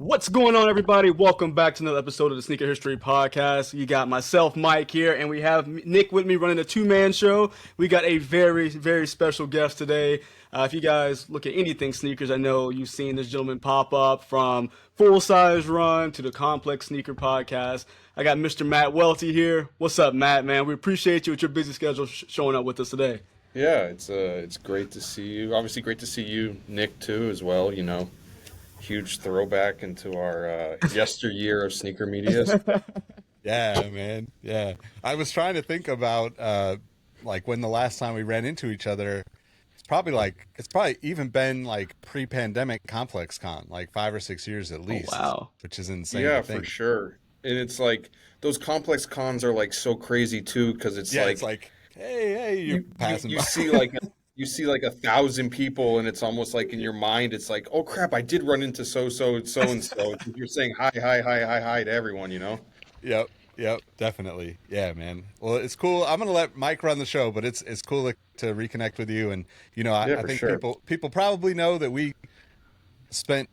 What's going on, everybody? Welcome back to another episode of the Sneaker History Podcast. You got myself, Mike, here, and we have Nick with me running a two-man show. We got a very, very special guest today. If you guys look at anything sneakers, I know you've seen this gentleman pop up from Full Size Run to the Complex Sneaker Podcast. I got Mr. Matt Welty here. What's up, Matt, man? We appreciate you with your busy schedule showing up with us today. Yeah, it's great to see you. Obviously, great to see you, Nick, too, as well. Huge throwback into our yesteryear of sneaker medias. Yeah, man. Yeah. I was trying to think about like when the last time we ran into each other. It's probably even been like pre-pandemic Complex Con, like 5 or 6 years at Oh, least, wow. which is insane Yeah, to for think. sure. And it's like those complex cons are like so crazy too, because it's Yeah, it's like like, hey, you're passing you by. see like 1,000 people, and it's almost like in your mind, it's like, oh crap, I did run into so and so. You're saying hi, hi, hi, hi, hi to everyone. Yep, yep, definitely. Yeah, man. Well, it's cool. I'm gonna let Mike run the show, but it's cool to reconnect with you. And Yeah, I for think sure. people probably know that we spent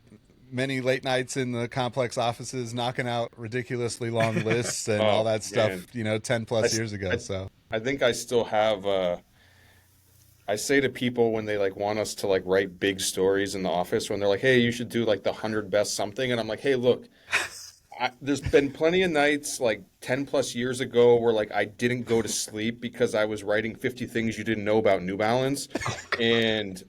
many late nights in the complex offices knocking out ridiculously long lists and all Oh that stuff, man, 10 I, plus s- years ago. I, So, I think I still have. I say to people when they like want us to like write big stories in the office when they're like, "Hey, you should do like the 100 best something," and I'm like, "Hey, look, there's been plenty of nights like 10 plus years ago where like I didn't go to sleep because I was writing 50 things you didn't know about New Balance, and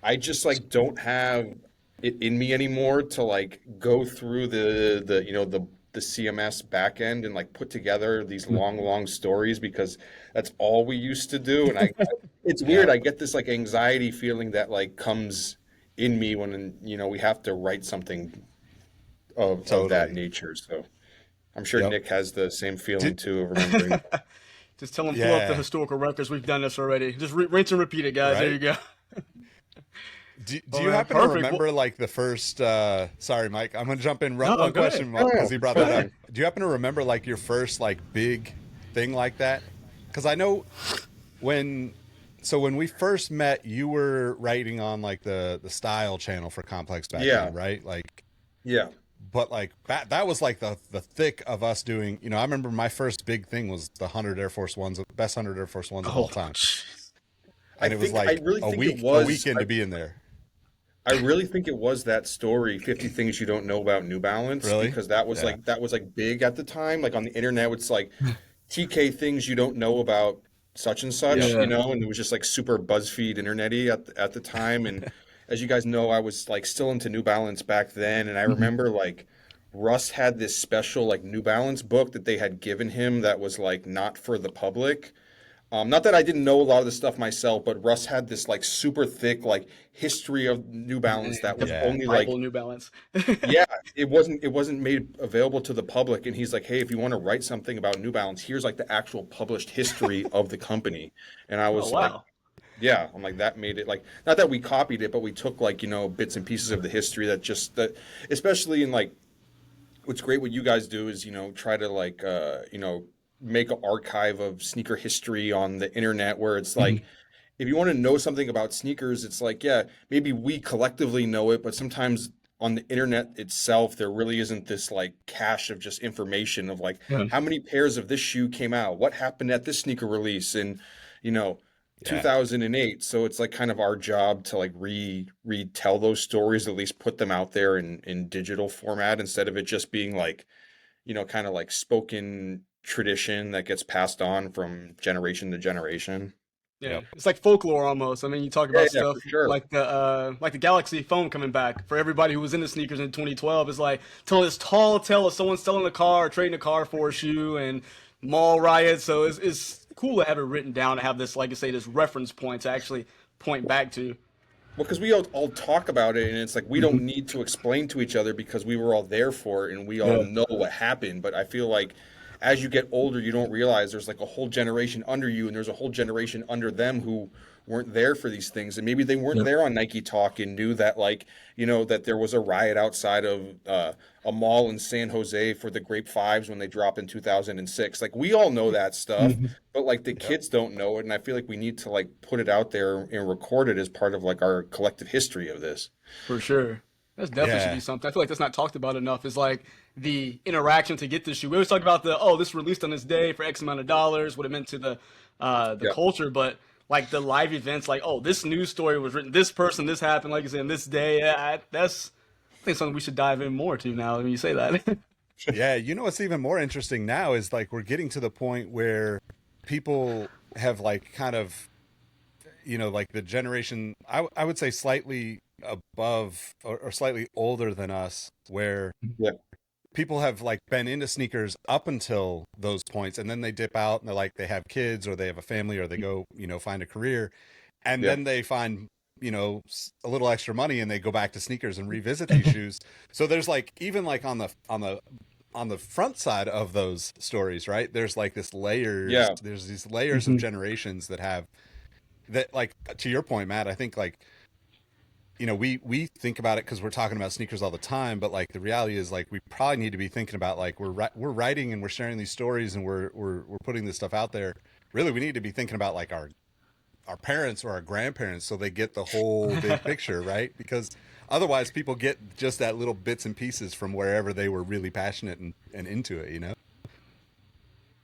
I just like don't have it in me anymore to like go through the CMS backend and like put together these long stories because that's all we used to do. And it's weird. yeah, I get this like anxiety feeling that like comes in me when we have to write something of that totally. nature. So I'm sure Yep. Nick has the same feeling Did, too of remembering. Just tell them pull up the yeah, historical records. We've done this already. Just rinse and repeat it, guys. There you right? go. Do Oh you man, happen to perfect. Well, remember like the first sorry, Mike, I'm gonna jump in no, one go ahead. question Oh, because he brought sure that up. thing. Do you happen to remember like your first like big thing like that? Because I know when when we first met, you were writing on like the style channel for Complex back Yeah, then, right? Like, yeah. but like that was like the thick of us doing. I remember my first big thing was the 100 Air Force Ones, best 100 Air Force Ones of all Oh, time, I and it was think I like really think it a was. weekend to be in there. I really think it was that story, 50 Things You Don't Know About New Balance, Really? because that was Yeah. like big at the time. Like on the internet, it's like TK things you don't know about such and such, Yep. and it was just like super BuzzFeed internety at the time. And as you guys know, I was like still into New Balance back then, and I remember like Russ had this special like New Balance book that they had given him that was like not for the public. Not that I didn't know a lot of the stuff myself, but Russ had this like super thick like history of New Balance man, that the was Yeah. only Bible like, New Balance. yeah, it wasn't made available to the public. And he's like, hey, if you want to write something about New Balance, here's like the actual published history of the company. And I Oh was like, wow. yeah, I'm like that made it like not that we copied it, but we took like bits and pieces of the history that especially in like what's great what you guys do is try to like make an archive of sneaker history on the internet where it's like if you want to know something about sneakers, it's like, yeah, maybe we collectively know it, but sometimes on the internet itself, there really isn't this like cache of just information of like Yeah. how many pairs of this shoe came out, what happened at this sneaker release in, you know, Yeah. 2008. So it's like kind of our job to like retell those stories, at least put them out there in digital format instead of it just being like, kind of like spoken tradition that gets passed on from generation to generation. Yeah, Yep. it's like folklore almost. I mean, you talk Yeah, about yeah, for stuff sure. like the Galaxy phone coming back for everybody who was into sneakers in 2012. It's like telling this tall tale of someone selling a car, or trading a car for a shoe, and mall riots. So it's cool to have it written down, to have this, like I say, this reference point to actually point back to. Well, because we all talk about it, and it's like we don't Mhm. need to explain to each other because we were all there for it and we all Yeah. know what happened. But I feel like as you get older, you don't realize there's like a whole generation under you, and there's a whole generation under them who weren't there for these things, and maybe they weren't Yep. there on Nike Talk and knew that like that there was a riot outside of a mall in San Jose for the Grape Fives when they dropped in 2006. Like we all know that stuff, Mhm. but like the Yep. kids don't know it, and I feel like we need to like put it out there and record it as part of like our collective history of this. For sure. That's definitely should Yeah. be something. I feel like that's not talked about enough. Is like the interaction to get this shoe. We always talk about the this released on this day for X amount of dollars, what it meant to the Yeah. culture, but like the live events, like this news story was written, this person, this happened, like you said, this day. Yeah, that's I think something we should dive in more to now when you say that. Yeah, you know what's even more interesting now is like we're getting to the point where people have like kind of, like the generation, I would say slightly above or slightly older than us, where Yeah. people have like been into sneakers up until those points, and then they dip out and they're like they have kids or they have a family or they go, find a career, and Yeah. then they find a little extra money and they go back to sneakers and revisit these shoes. So there's like even like on the front side of those stories, right? There's like this layers. Yeah. There's these layers of generations that have that, like, to your point, Matt. I think like we think about it because we're talking about sneakers all the time, but like the reality is like we probably need to be thinking about like we're writing and we're sharing these stories and we're putting this stuff out there. Really, we need to be thinking about like our parents or our grandparents so they get the whole big picture, right? Because otherwise people get just that little bits and pieces from wherever they were really passionate and into it.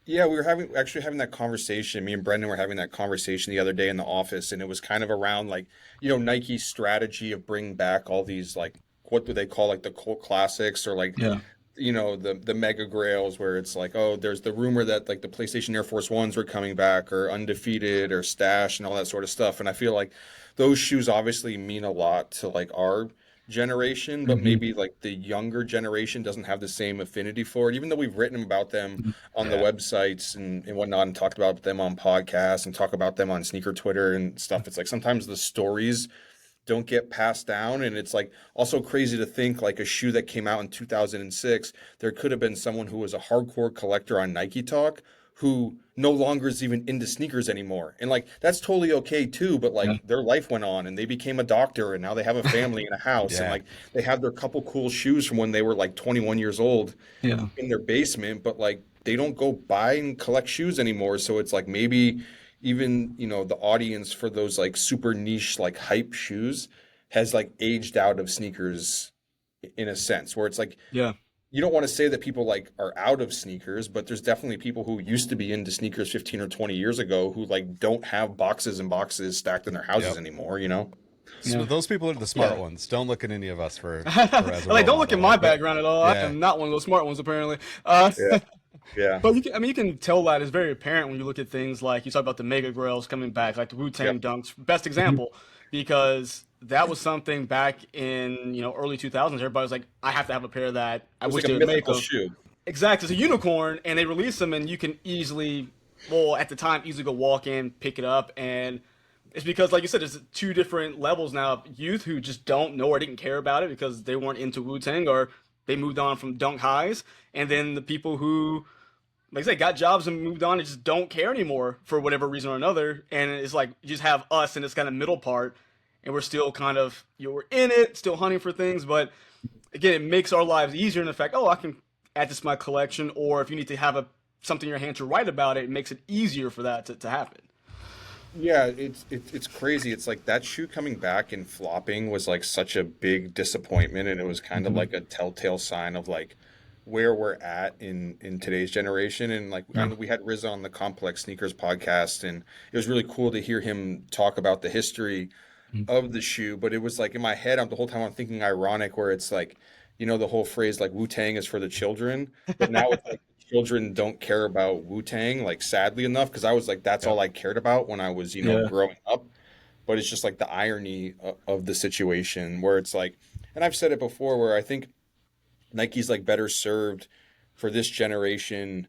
Yeah, we were having that conversation. Me and Brendan were having that conversation the other day in the office, and it was kind of around like, Nike's strategy of bringing back all these like what do they call like the cult classics or like Yeah. the mega grails where it's like, oh, there's the rumor that like the PlayStation Air Force Ones were coming back or Undefeated or Stash and all that sort of stuff. And I feel like those shoes obviously mean a lot to like our generation, but maybe like the younger generation doesn't have the same affinity for it, even though we've written about them on the Yeah. websites and whatnot and talked about them on podcasts and talk about them on sneaker Twitter and stuff. It's like sometimes the stories don't get passed down. And it's like also crazy to think like a shoe that came out in 2006, there could have been someone who was a hardcore collector on Nike Talk who no longer is even into sneakers anymore. And like that's totally okay too, but Yeah. like their life went on and they became a doctor and now they have a family and a house and Yeah. like they have their couple cool shoes from when they were like 21 years old Yeah. in their basement, but like they don't go buy and collect shoes anymore. So it's like maybe even, the audience for those like super niche, like hype shoes has like aged out of sneakers in a sense where it's like, Yeah. you don't want to say that people like are out of sneakers, but there's definitely people who used to be into sneakers 15 or 20 years ago who like don't have boxes and boxes stacked in their houses Yep. anymore. So Yeah. those people are the smart Yeah. ones. Don't look at any of us for as a Like, role don't look at model. my Like, background at all. I yeah. am not one of those smart ones, apparently. Yeah. Yeah. But you can tell that it's very apparent when you look at things like you talk about the Mega Grails coming back, like the Wu Tang Yep. Dunks, best example, because that was something back in early 2000s. Everybody was like, I have to have a pair of that. I It was wish like they a would make mythical them. shoe. Exactly, it's a unicorn, and they release them, and you can easily, well, at the time, easily go walk in, pick it up, and it's because, like you said, there's two different levels now of youth who just don't know or didn't care about it because they weren't into Wu Tang or they moved on from Dunk Highs, and then the people who, like I said, got jobs and moved on and just don't care anymore for whatever reason or another, and it's like you just have us in this kind of middle part, and we're still kind of we're in it, still hunting for things, but again, it makes our lives easier in the fact, oh, I can add this to my collection, or if you need to have something in your hand to write about it, it makes it easier for that to happen. Yeah, it's crazy. It's like that shoe coming back and flopping was like such a big disappointment, and it was kind of like a telltale sign of like where we're at in today's generation. And like I know we had Riz on the Complex Sneakers podcast, and it was really cool to hear him talk about the history of the shoe. But it was like in my head, the whole time I'm thinking ironic, where it's like, the whole phrase like Wu Tang is for the children, but now it's like children don't care about Wu Tang, like sadly enough, because I was like, that's all I cared about when I was, Yeah. growing up. But it's just like the irony of the situation where it's like, and I've said it before, where I think Nike's like better served for this generation,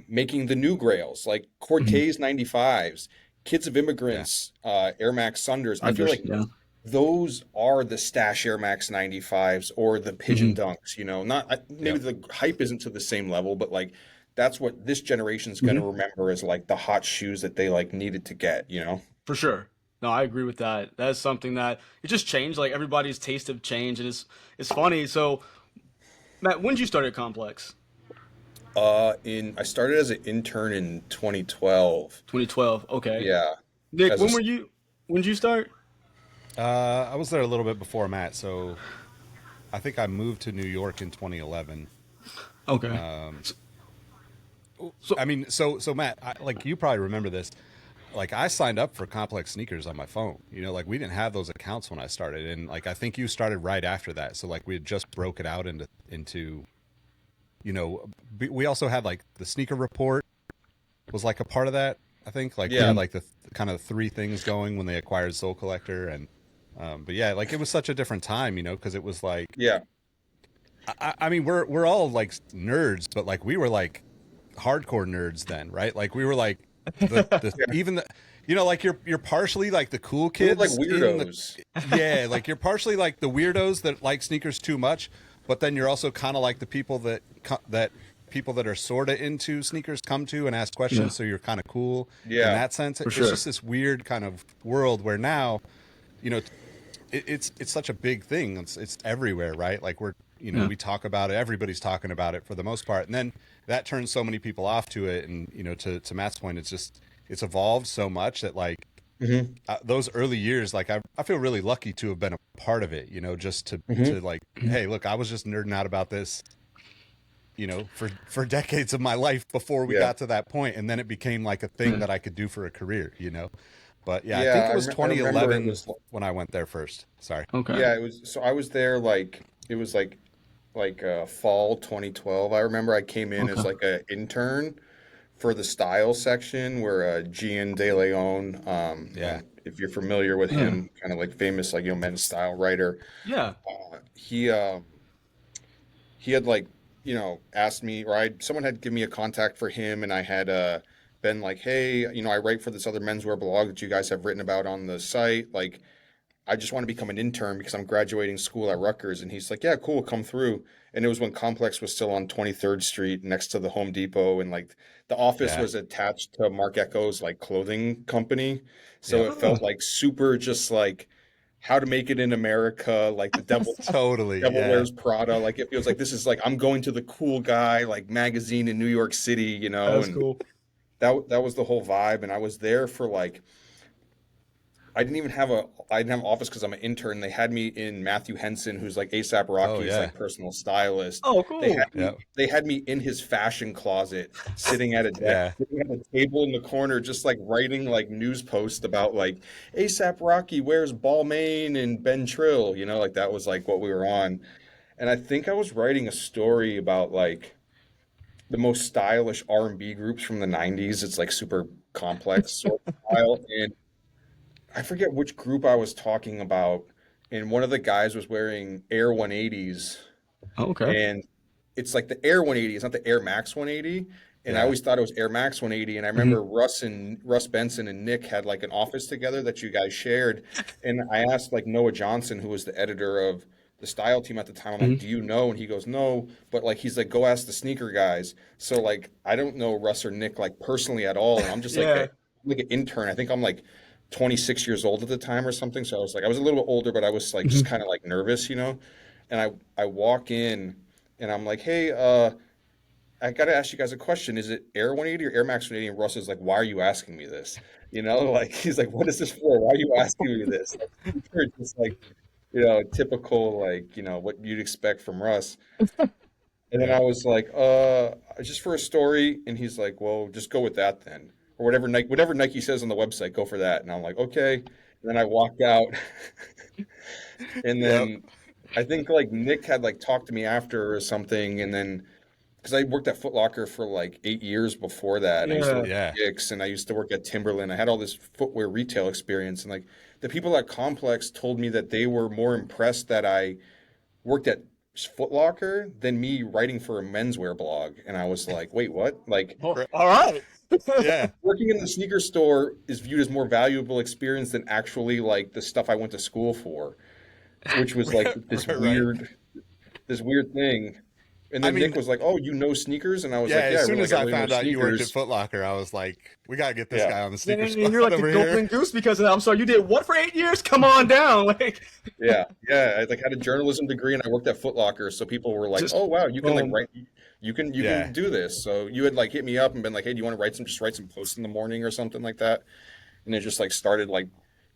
making the new grails like Cortez 95s, Kids of Immigrants, Air Max Sunders. I feel like Yeah. those are the Stash Air Max 95s or the Pigeon Dunks, not maybe the hype isn't to the same level, but like that's what this generation's going to remember as like the hot shoes that they like needed to get. For sure. No, I agree with that. That's something that it just changed. Like everybody's taste of change, and it's funny. So, Matt, when did you start at Complex? I started as an intern in 2012. 2012. Okay. Yeah. Nick, As a when did you start? I was there a little bit before Matt, so I think I moved to New York in 2011. Okay. Um, So I mean, so Matt, like you probably remember this. Like I signed up for Complex Sneakers on my phone. You know, like we didn't have those accounts when I started, and like I think you started right after that. So like we had just broke it out into we also had like the sneaker report was like a part of that. I think like we Yeah, had like the kind of three things going when they acquired Soul Collector, and but yeah, like it was such a different time, because it was like yeah. I mean we're all like nerds, but like we were like hardcore nerds then, right? Like we were like the even the like you're partially like the cool We were like kids in the weirdos. yeah, like you're partially like the weirdos that like sneakers too much, but then you're also kind of like the people that people that are sort of into sneakers come to and ask yeah, questions, so you're kind of cool in Yeah, that sense. for It's sure. just this weird kind of world where now, you know, it's such a big thing. It's everywhere, right? Like Yeah. we talk about it. Everybody's talking about it for the most part, and then that turns so many people off to it. And to Matt's point, it's evolved so much that like hmm those early years, like I feel really lucky to have been a part of it. Just to like, hey, look, I was just nerding out about this, for decades of my life before we yeah, got to that point, and then it became like a thing Yeah. that I could do for a career. But yeah, I think yeah. it was I remember it 2011 was. when I went there first. Sorry. Okay. Yeah, it was. So I was there like it was like fall 2012. I remember I came in Okay. as like an intern for the style section where Gian De Leon, Yeah. if you're familiar with Yeah. him, kind of like famous like men's style writer. Yeah. He had like asked me, or someone had given me a contact for him, and I had been like, hey, I write for this other menswear blog that you guys have written about on the site. Like, I just want to become an intern because I'm graduating school at Rutgers. And he's like, yeah, cool, come through. And it was when Complex was still on 23rd Street next to the Home Depot. And like the office Yeah. was attached to Marc Echo's like clothing company. So Yep. it Oh, felt like super just like how to make it in America, like the Totally. Devil Yeah. Wears Prada. Like it feels like this is like I'm going to the cool guy like magazine in New York City, that's and cool. that was the whole vibe. And I was there for like I didn't have an office because I'm an intern. They had me in Matthew Henson, who's like ASAP Oh Rocky's yeah. like personal stylist. Oh, They cool. had me Yep. they had me in his fashion closet, sitting at a desk, Yeah. sitting at a table in the corner, just like writing like news posts about like ASAP Rocky wears Balmain and Ben Trill, like that was like what we were on. And I think I was writing a story about like the most stylish R&B groups from the 90s. It's like super complex sort of style. And I forget which group I was talking about, and one of the guys was wearing Air 180s, Okay. and it's like the Air 180, it's not the Air Max 180. And I Yeah. always thought it was Air Max 180. And I Hmm. remember Russ Benson and Nick had like an office together that you guys shared. And I asked like Noah Johnson, who was the editor of the style team at the time, I'm like, Hmm. do you know? And he goes, no, but like he's like, go ask the sneaker guys. So like I don't know Russ or Nick like personally at all. And I'm just Yeah. like an intern. I think I'm like 26 years old at the time or something. So I was a little bit older, but I was like just Hmm. kind of like nervous. And I walk in and I'm like, hey, I got to ask you guys a question. Is it Air 180 or Air Max 180? And Russ is like, why are you asking me this? Like he's like, what is this for? Why are you asking me this? Like, just like, typical, like, what you'd expect from Russ. And then Yeah. I was like, just for a story. And he's like, well, just go with that then. Or whatever Nike says on the website, go for that. And I'm like, okay. And then I walked out. And Yep. then I think like Nick had like talked to me after or something. And then because I worked at Foot Locker for like 8 years before that. And I used to Yeah. work Yeah. at Dick's and I used to work at Timberland. I had all this footwear retail experience. And like the people at Complex told me that they were more impressed that I worked at Foot Locker than me writing for a menswear blog. And I was like, wait, what? Like Oh, all right. Yeah. working in the sneaker store is viewed as more valuable experience than actually like the stuff I went to school for, which was like Right. this weird thing. And I then Nick mean, was like, "Oh, you know sneakers?" And I was yeah, like, "Yeah, as soon as I I really know found out you worked at sneakers." Foot Locker, I was like, we got to get this Yeah. guy on the Yeah, sneaker and squad you're like the over golden here. goose because of that. I'm sorry, you did what for 8 years? Come on down. Like, Yeah, yeah. I like had a journalism degree and I worked at Foot Locker, so people were like, just "Oh, wow, you can like boom. write, you Yeah. can do this." So you had like hit me up and been like, "Hey, do you want to just write some posts in the morning or something like that?" And it just like started like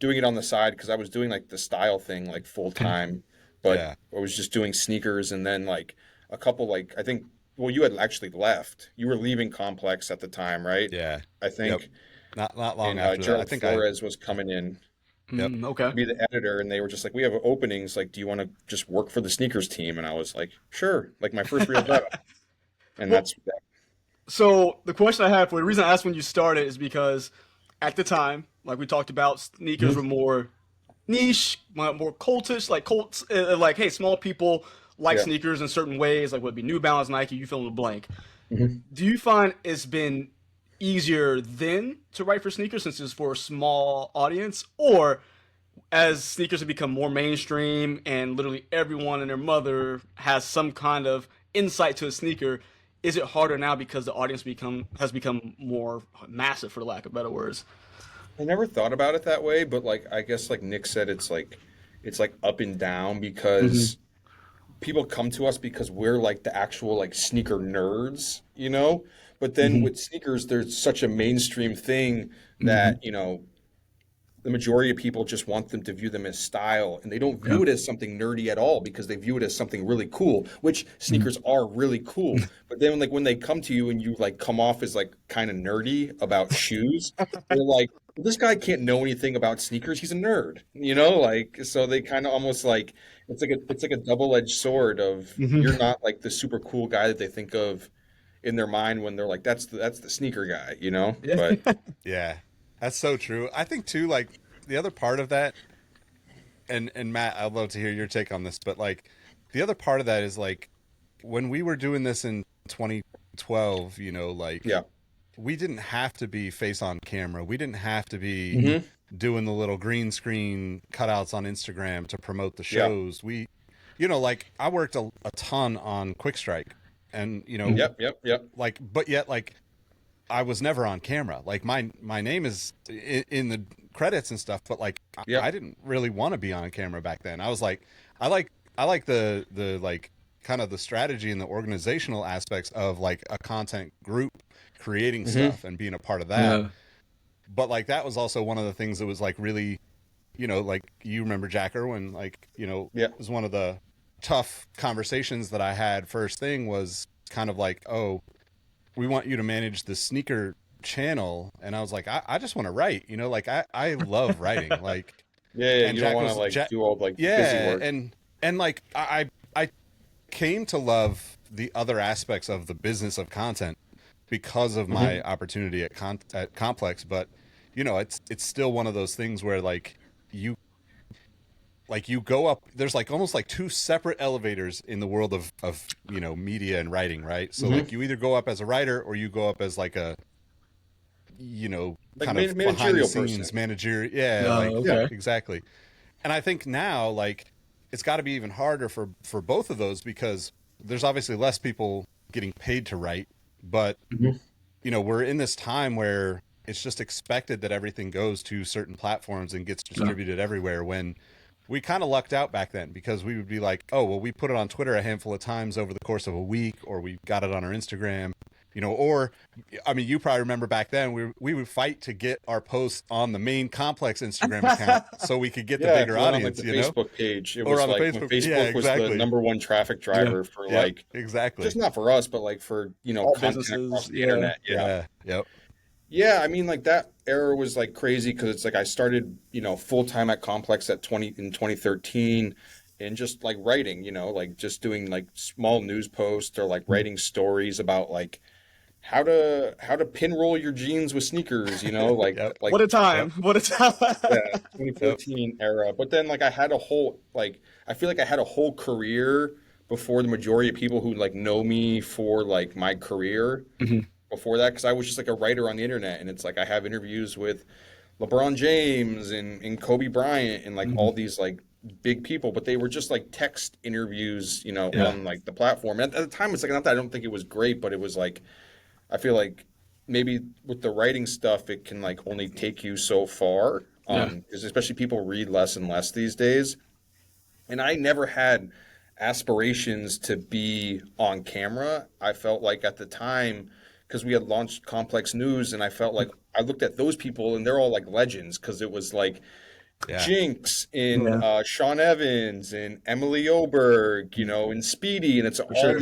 doing it on the side because I was doing like the style thing like full time, but Yeah. I was just doing sneakers and then like a couple like I think well you had actually left. You were leaving Complex at the time, right? Yeah. I Yep. think. Not long And after that. I Gerald think I. Flores was coming in Yep. to Okay. be the editor, and they were just like, "We have openings. Like, do you want to just work for the sneakers team?" And I was like, "Sure." Like my first real job, and Well, that's so the question I have for you, the reason I asked when you started is because at the time, like we talked about, sneakers were Mhm. more niche, more cultish, like cults, like hey, small people like Yeah. sneakers in certain ways, like would be New Balance, Nike, you fill in the blank. Mhm. Do you find it's been easier then to write for sneakers since it's for a small audience, or as sneakers have become more mainstream and literally everyone and their mother has some kind of insight to a sneaker, is it harder now because the audience has become more massive, for the lack of better words? I never thought about it that way, but like I guess like Nick said, it's like up and down Hmm. because people come to us because we're like the actual like sneaker nerds, you know? But then Hmm. with sneakers, there's such a mainstream thing Hmm. that, the majority of people just want them to view them as style and they don't Yeah. view it as something nerdy at all because they view it as something really cool, which Mhm. sneakers are really cool. But then like when they come to you and you like come off as like kind of nerdy about shoes, they're like, this guy can't know anything about sneakers. He's a nerd, like so they kind of almost like it's like a double-edged sword of you're Hmm. not like the super cool guy that they think of in their mind when they're like that's the sneaker guy, Yeah. But Yeah. That's so true. I think too, like the other part of that, and Matt, I'd love to hear your take on this, but like the other part of that is like when we were doing this in 2012, like yeah. we didn't have to be face on camera. We didn't have to be Hmm. doing the little green screen cutouts on Instagram to promote the Yeah. shows. Like I worked a ton on Quick Strike and, Yep, yep, yep. like, but yet like I was never on camera. Like my name is in the credits and stuff, but like Yep. I didn't really want to be on camera back then. I was like, I like I like the like kind of the strategy and the organizational aspects of like a content group creating Hmm. stuff and being a part of that. Yeah. But like that was also one of the things that was like really, like you remember Jack Irwin, like, Yeah. was one of the tough conversations that I had first thing was kind of like, oh, we want you to manage the sneaker channel. And I was like, I just want to write, like I love writing. Like, Yeah, yeah. and You don't Jack want to was like Jack. do all like busy Yeah. work. And like, I came to love the other aspects of the business of content because of my Hmm. opportunity at Complex. But, it's still one of those things where you, you go up, there's like almost like two separate elevators in the world of media and writing, right? So like Hmm. you either go up as a writer or you go up as like a Like kind of behind the managerial scenes person. manager. Yeah, like Yeah. Okay. exactly. And I think now like it's got to be even harder for both of those because there's obviously less people getting paid to write, but Hmm. we're in this time where it's just expected that everything goes to certain platforms and gets Yeah. distributed everywhere when we kind of lucked out back then because we would be like, oh, well, we put it on Twitter a handful of times over the course of a week, or we got it on our Instagram, or I mean, you probably remember back then we would fight to get our posts on the main Complex Instagram account so we could get the Yeah, if bigger you went on like audience, the Facebook page, it or was on the like when Facebook. Yeah, Facebook was the exactly. number one traffic Yeah. driver for Yep, like exactly. just not for us, but like for, All content businesses. across the Yeah. internet. Yeah. Yeah, yep. Yeah, I mean like that era was like crazy because it's like I started, full time at Complex at 2013 and just like writing, like just doing like small news posts or like writing stories about like how to pin roll your jeans with sneakers, Yep, like What a yep, time. What a yeah, time. yep. 2014 era. But then like I feel like I had a whole career before the majority of people who like know me for like my career Mhm. before that because I was just like a writer on the internet and it's like I have interviews with LeBron James and Kobe Bryant and like all Mhm. these like big people, but they were just like text interviews, Yeah. on like the platform. And at the time, it's like not that I don't think it was great, but it was like I feel like maybe with the writing stuff, it can like only take you so far. Yeah. Because especially people read less and less these days. And I never had aspirations to be on camera. I felt like at the time, because we had launched Complex News, and I felt like I looked at those people and they're all like legends because it was like Yeah. Jinx, in Yeah. Sean Evans, and Emily Oberg, and Speedy, and it's For sure.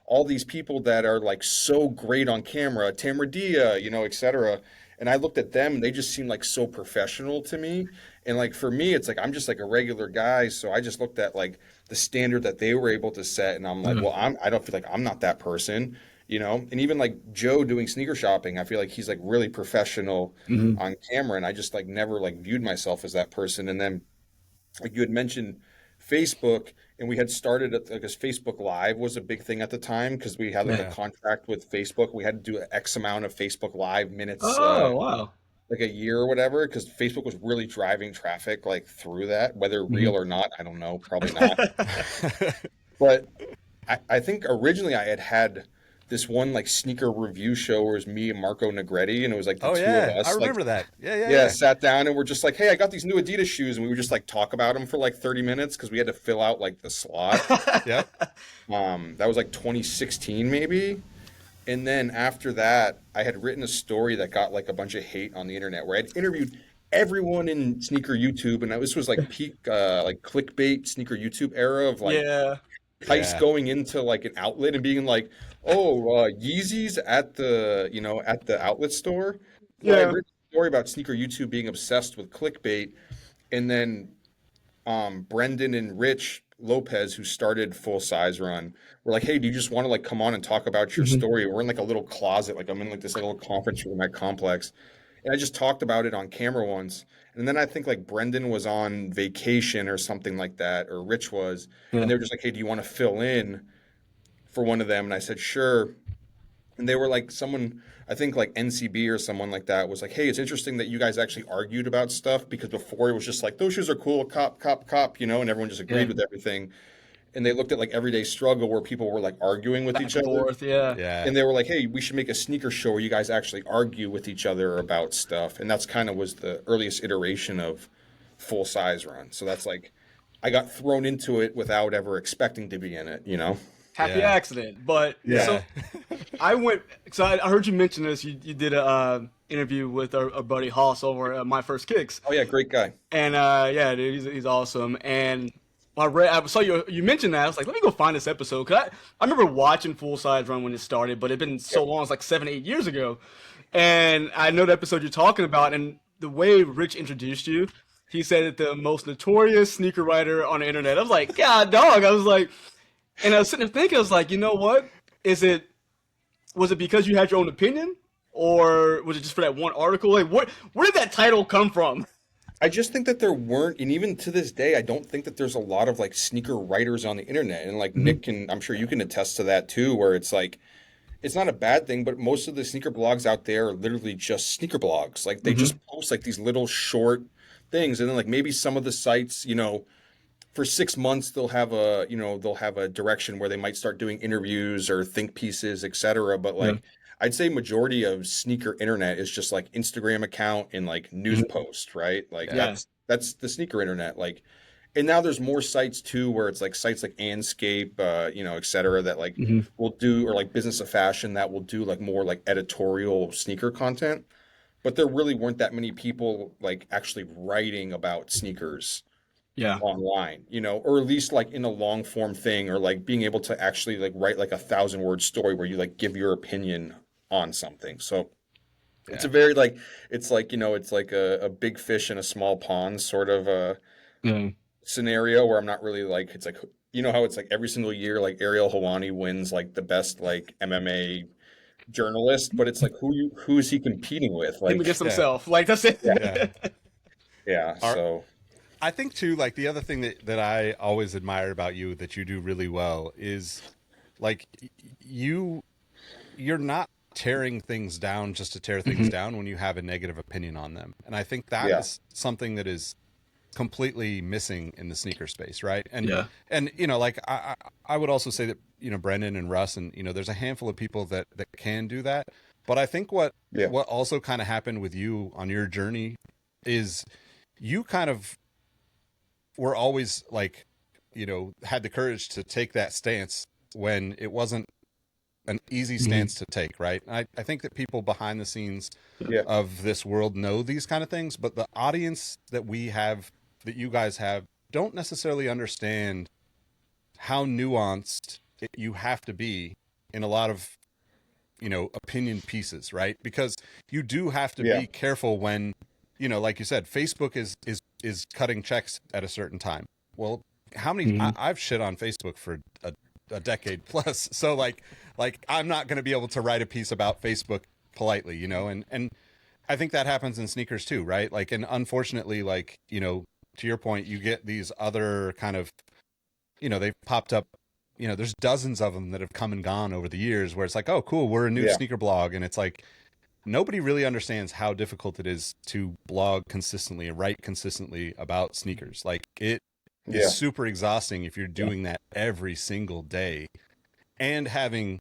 all these people that are like so great on camera, Tamara Dia, etc. And I looked at them and they just seemed like so professional to me. And like for me, it's like I'm just like a regular guy, so I just looked at like the standard that they were able to set, and I'm like, Mhm. well, I don't feel like I'm not that person. And even like Joe doing sneaker shopping, I feel like he's like really professional Mhm. on camera, and I just like never like viewed myself as that person. And then like you had mentioned Facebook, and we had started at like as Facebook Live was a big thing at the time because we had like a Yeah. contract with Facebook. We had to do an X amount of Facebook Live minutes, Oh, wow. like a year or whatever, because Facebook was really driving traffic like through that, whether real Mhm. or not, I don't know, probably not. But I think originally I had this one like sneaker review show where it was me and Marco Negretti, and it was like the Oh two of yeah, I us like remember that. Yeah, yeah, yeah, yeah. sat down and we're just like, hey, I got these new Adidas shoes, and we would just like talk about them for like 30 minutes because we had to fill out like the slot. Yep. That was like 2016 maybe. And then after that, I had written a story that got like a bunch of hate on the internet where I'd interviewed everyone in sneaker YouTube, and this was like peak like clickbait sneaker YouTube era of like Yeah. Heist Yeah. going into like an outlet and being like, "Oh, Yeezys at the outlet store." Well, I'd Yeah. written a story about sneaker YouTube being obsessed with clickbait, and then Brendan and Rich Lopez, who started Full Size Run, were like, "Hey, do you just want to like come on and talk about your Mhm. story?" We're in like a little closet, like I'm in like this like, little conference room at Complex, and I just talked about it on camera once. And then I think like Brendan was on vacation or something like that, or Rich was, and Yeah. they were just like, "Hey, do you want to fill in for one of them?" And I said, "Sure." And they were like, someone, I think like NCB or someone like that was like, "Hey, it's interesting that you guys actually argued about stuff because before it was just like, those shoes are cool, cop, cop, cop, and everyone just Yeah. agreed with everything." And they looked at like everyday struggle where people were like arguing with Back each and other. forth. Yeah. Yeah. And they were like, "Hey, we should make a sneaker show where you guys actually argue with each other about stuff." And that's kind of was the earliest iteration of Full Size Run. So that's like, I got thrown into it without ever expecting to be in it? Happy Yeah. accident. But Yeah. Yeah. so I went. So I heard you mention this. You did a interview with our buddy Hoss over at My First Kicks, Oh, yeah, great guy. and yeah, dude, he's awesome. And I saw you mentioned that. I was like, let me go find this episode because I remember watching Full Size Run when it started, but it'd been so Yep. long. It's like 7 8 years ago, and I know the episode you're talking about, and the way Rich introduced you. He said that the most notorious sneaker writer on the internet. I was like, God, dog. I was like, and I was sitting there thinking, I was like, you know what? Is it was it because you had your own opinion, or was it just for that one article? Like, where did that title come from? I just think that there weren't, and even to this day, I don't think that there's a lot of like sneaker writers on the internet. And like Mhm. Nick can, I'm sure you can attest to that too, where it's like, it's not a bad thing, but most of the sneaker blogs out there are literally just sneaker blogs. Like they Mhm. just post like these little short things. And then like maybe some of the sites, for 6 months they'll have a direction where they might start doing interviews or think pieces, etc. But Yeah. like I'd say majority of sneaker internet is just like Instagram account and like news Mhm. post, right? Like Yeah. Yeah. that's the sneaker internet. Like, and now there's more sites too where it's like sites like Anscape, etc. that like Mhm. will do, or like Business of Fashion that will do like more like editorial sneaker content. But there really weren't that many people like actually writing about sneakers Yeah. online, or at least like in a long form thing, or like being able to actually like write like 1,000 word story where you like give your opinion on something. So it's Yeah. a very like, it's like a big fish in a small pond sort of a Yeah. scenario where I'm not really like, it's like, how it's like every single year, like Ariel Helwani wins like the best like MMA journalist, but it's like who is he competing with? Him Like, against Yeah. himself. Like that's it. yeah, Yeah. yeah. Are, So I think too, like the other thing that I always admire about you that you do really well is like you're not tearing things down just to tear things Mhm. down when you have a negative opinion on them. And I think that yeah, is something that is completely missing in the sneaker space, right? Yeah. And like I would also say that Brendan and Russ and there's a handful of people that can do that. But I think yeah, what also kind of happened with you on your journey is you kind of were always like had the courage to take that stance when it wasn't an easy stance to take, right? I think that people behind the scenes Yeah. of this world know these kind of things, but the audience that we have, that you guys have, don't necessarily understand how nuanced you have to be in a lot of, opinion pieces, right? Because you do have to Yeah. be careful when, like you said, Facebook is cutting checks at a certain time. Well, how many I've shit on Facebook for a decade plus, so like I'm not going to be able to write a piece about Facebook politely, and I think that happens in sneakers too, right? Like, and unfortunately, like, to your point, you get these other kind of, they've popped up, there's dozens of them that have come and gone over the years where it's like, oh, cool, we're a new Yeah. sneaker blog. And it's like, nobody really understands how difficult it is to blog consistently and write consistently about sneakers. Like, it Yeah. is super exhausting if you're doing that every single day and having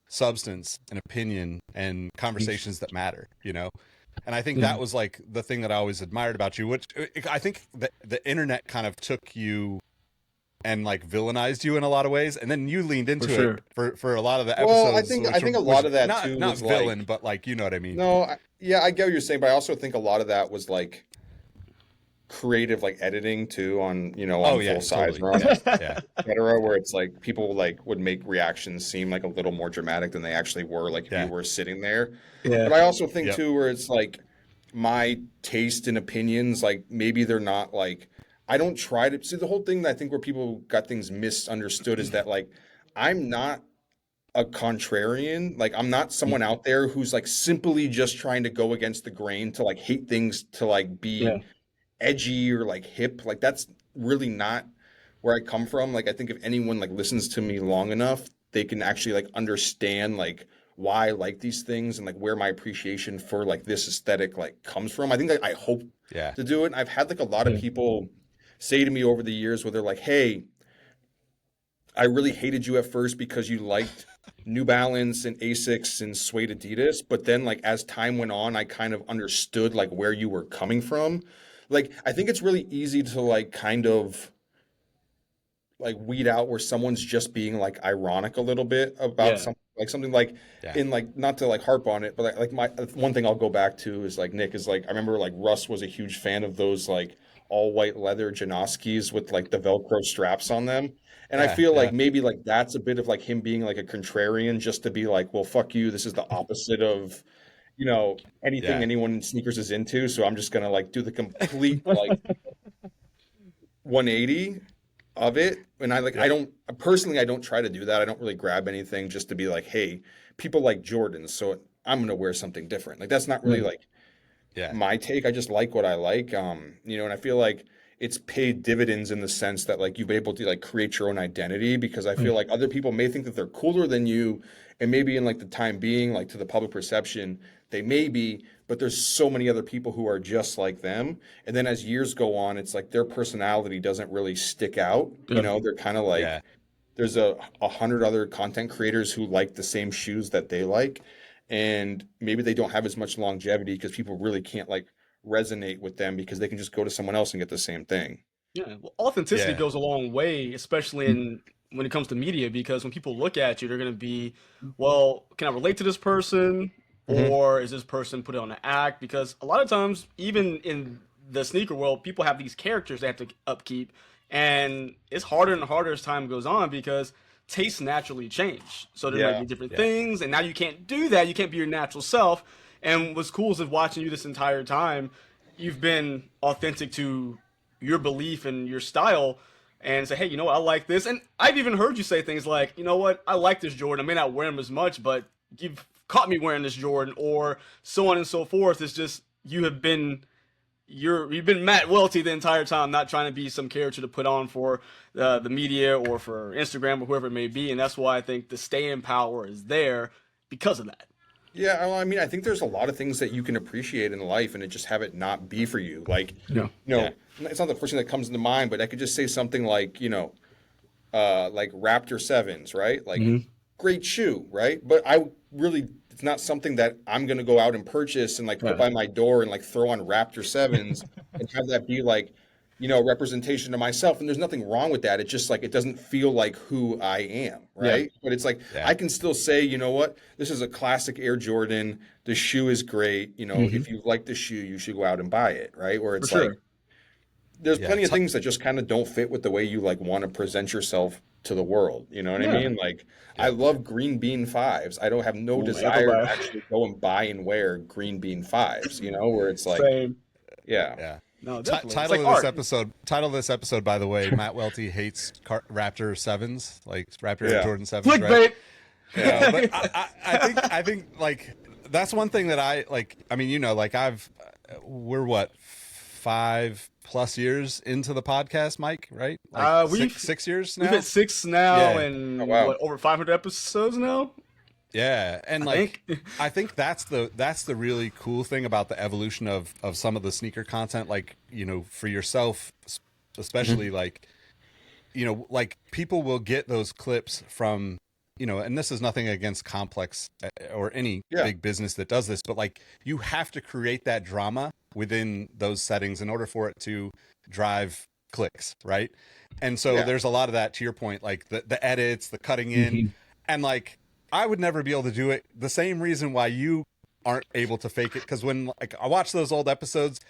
substance and opinion and conversations that matter, And I think that was like the thing that I always admired about you, which I think that the internet kind of took you and like villainized you in a lot of ways, and then you leaned into it for a lot of the episodes. Well, I think a lot of that not, too not was villain, like, but like, you know what I mean? no, I get what you're saying, but I also think a lot of that was like creative, like editing too, on on full size totally. runs, Yeah, etc. Where it's like people like would make reactions seem like a little more dramatic than they actually were, like if Yeah. you were sitting there. Yeah. But I also think Yep. too, where it's like my taste and opinions, like maybe they're not like, I don't try to see the whole thing that I think where people got things misunderstood is that like I'm not a contrarian. Like I'm not someone out there who's like simply just trying to go against the grain to like hate things to like Yeah. be edgy or like hip. Like that's really not where I come from. Like I think if anyone like listens to me long enough, they can actually like understand like why I like these things and like where my appreciation for like this aesthetic like comes from. I think that I hope Yeah. to do it. And I've had like a lot of people say to me over the years where they're like, "Hey, I really hated you at first because you liked New Balance and Asics and Suede Adidas, but then like as time went on, I kind of understood like where you were coming from." Like I think it's really easy to like kind of like weed out where someone's just being like ironic a little bit about something like Yeah. in like not to like harp on it, but like my one thing I'll go back to is like Nick is like I remember like Russ was a huge fan of those like all white leather Janoskis with like the Velcro straps on them. And I Yeah, feel like yeah. maybe like that's a bit of like him being like a contrarian just to be like, well, fuck you. This is the opposite of, anything Yeah. anyone in sneakers is into. So I'm just gonna like do the complete like 180 of it. And I don't personally, I don't try to do that. I don't really grab anything just to be like, hey, people like Jordans, so I'm gonna wear something different. Like that's not really like Yeah. my take. I just like what I like. And I feel like it's paid dividends in the sense that like you've been able to like create your own identity because I feel like other people may think that they're cooler than you, and maybe in like the time being, like to the public perception, they may be, but there's so many other people who are just like them. And then as years go on, it's like their personality doesn't really stick out. They're kind of like Yeah. there's 100 other content creators who like the same shoes that they like, and maybe they don't have as much longevity because people really can't like resonate with them because they can just go to someone else and get the same thing. Yeah, well, authenticity Yeah. goes a long way, especially when it comes to media, because when people look at you, they're going to be, well, can I relate to this person, or is this person put on an act? Because a lot of times, even in the sneaker world, people have these characters they have to upkeep, and it's harder and harder as time goes on because tastes naturally change. So there might Yeah. be different things, and now you can't do that. You can't be your natural self. And what's cool is watching you this entire time, you've been authentic to your belief and your style and say, hey, you know what, I like this. And I've even heard you say things like, you know what, I like this Jordan. I may not wear them as much, but you've caught me wearing this Jordan, or so on and so forth. It's just you've been Matt Welty the entire time, not trying to be some character to put on for the media or for Instagram or whoever it may be. And that's why I think the staying power is there because of that. Yeah, well, I mean, I think there's a lot of things that you can appreciate in life and it just have it not be for you. Like, it's not the first thing that comes into mind, but I could just say something like, like Raptor 7s, right? Like, great shoe, right? But it's not something that I'm going to go out and purchase and like put by my door and like throw on Raptor 7s and have that be like representation of myself. And there's nothing wrong with that. It's just like, it doesn't feel like who I am. Right. Yeah. But it's like, I can still say, you know what, this is a classic Air Jordan. The shoe is great. If you like the shoe, you should go out and buy it. Right. Where it's For sure. like, there's plenty of things that just kind of don't fit with the way you like want to present yourself to the world. You know what I mean? Like, I love green bean fives. I don't have no desire to actually go and buy and wear green bean fives, where it's like, Same. Yeah. No, definitely. Title of this episode, by the way, Matt Welty hates Raptor 7s, like Raptor Air Jordan 7s, Clickbait. right? Yeah, but I think like that's one thing that I like. I mean, like we're what 5+ years into the podcast, Mike, right? Like six years now. We've hit 6 now, and wow. over 500 episodes now. Yeah, and I think that's the really cool thing about the evolution of some of the sneaker content, like for yourself especially, like like people will get those clips from and this is nothing against Complex or any big business that does this, but like you have to create that drama within those settings in order for it to drive clicks, right? And so there's a lot of that, to your point, like the edits, the cutting in, and like I would never be able to do it. The same reason why you aren't able to fake it, because when like I watch those old episodes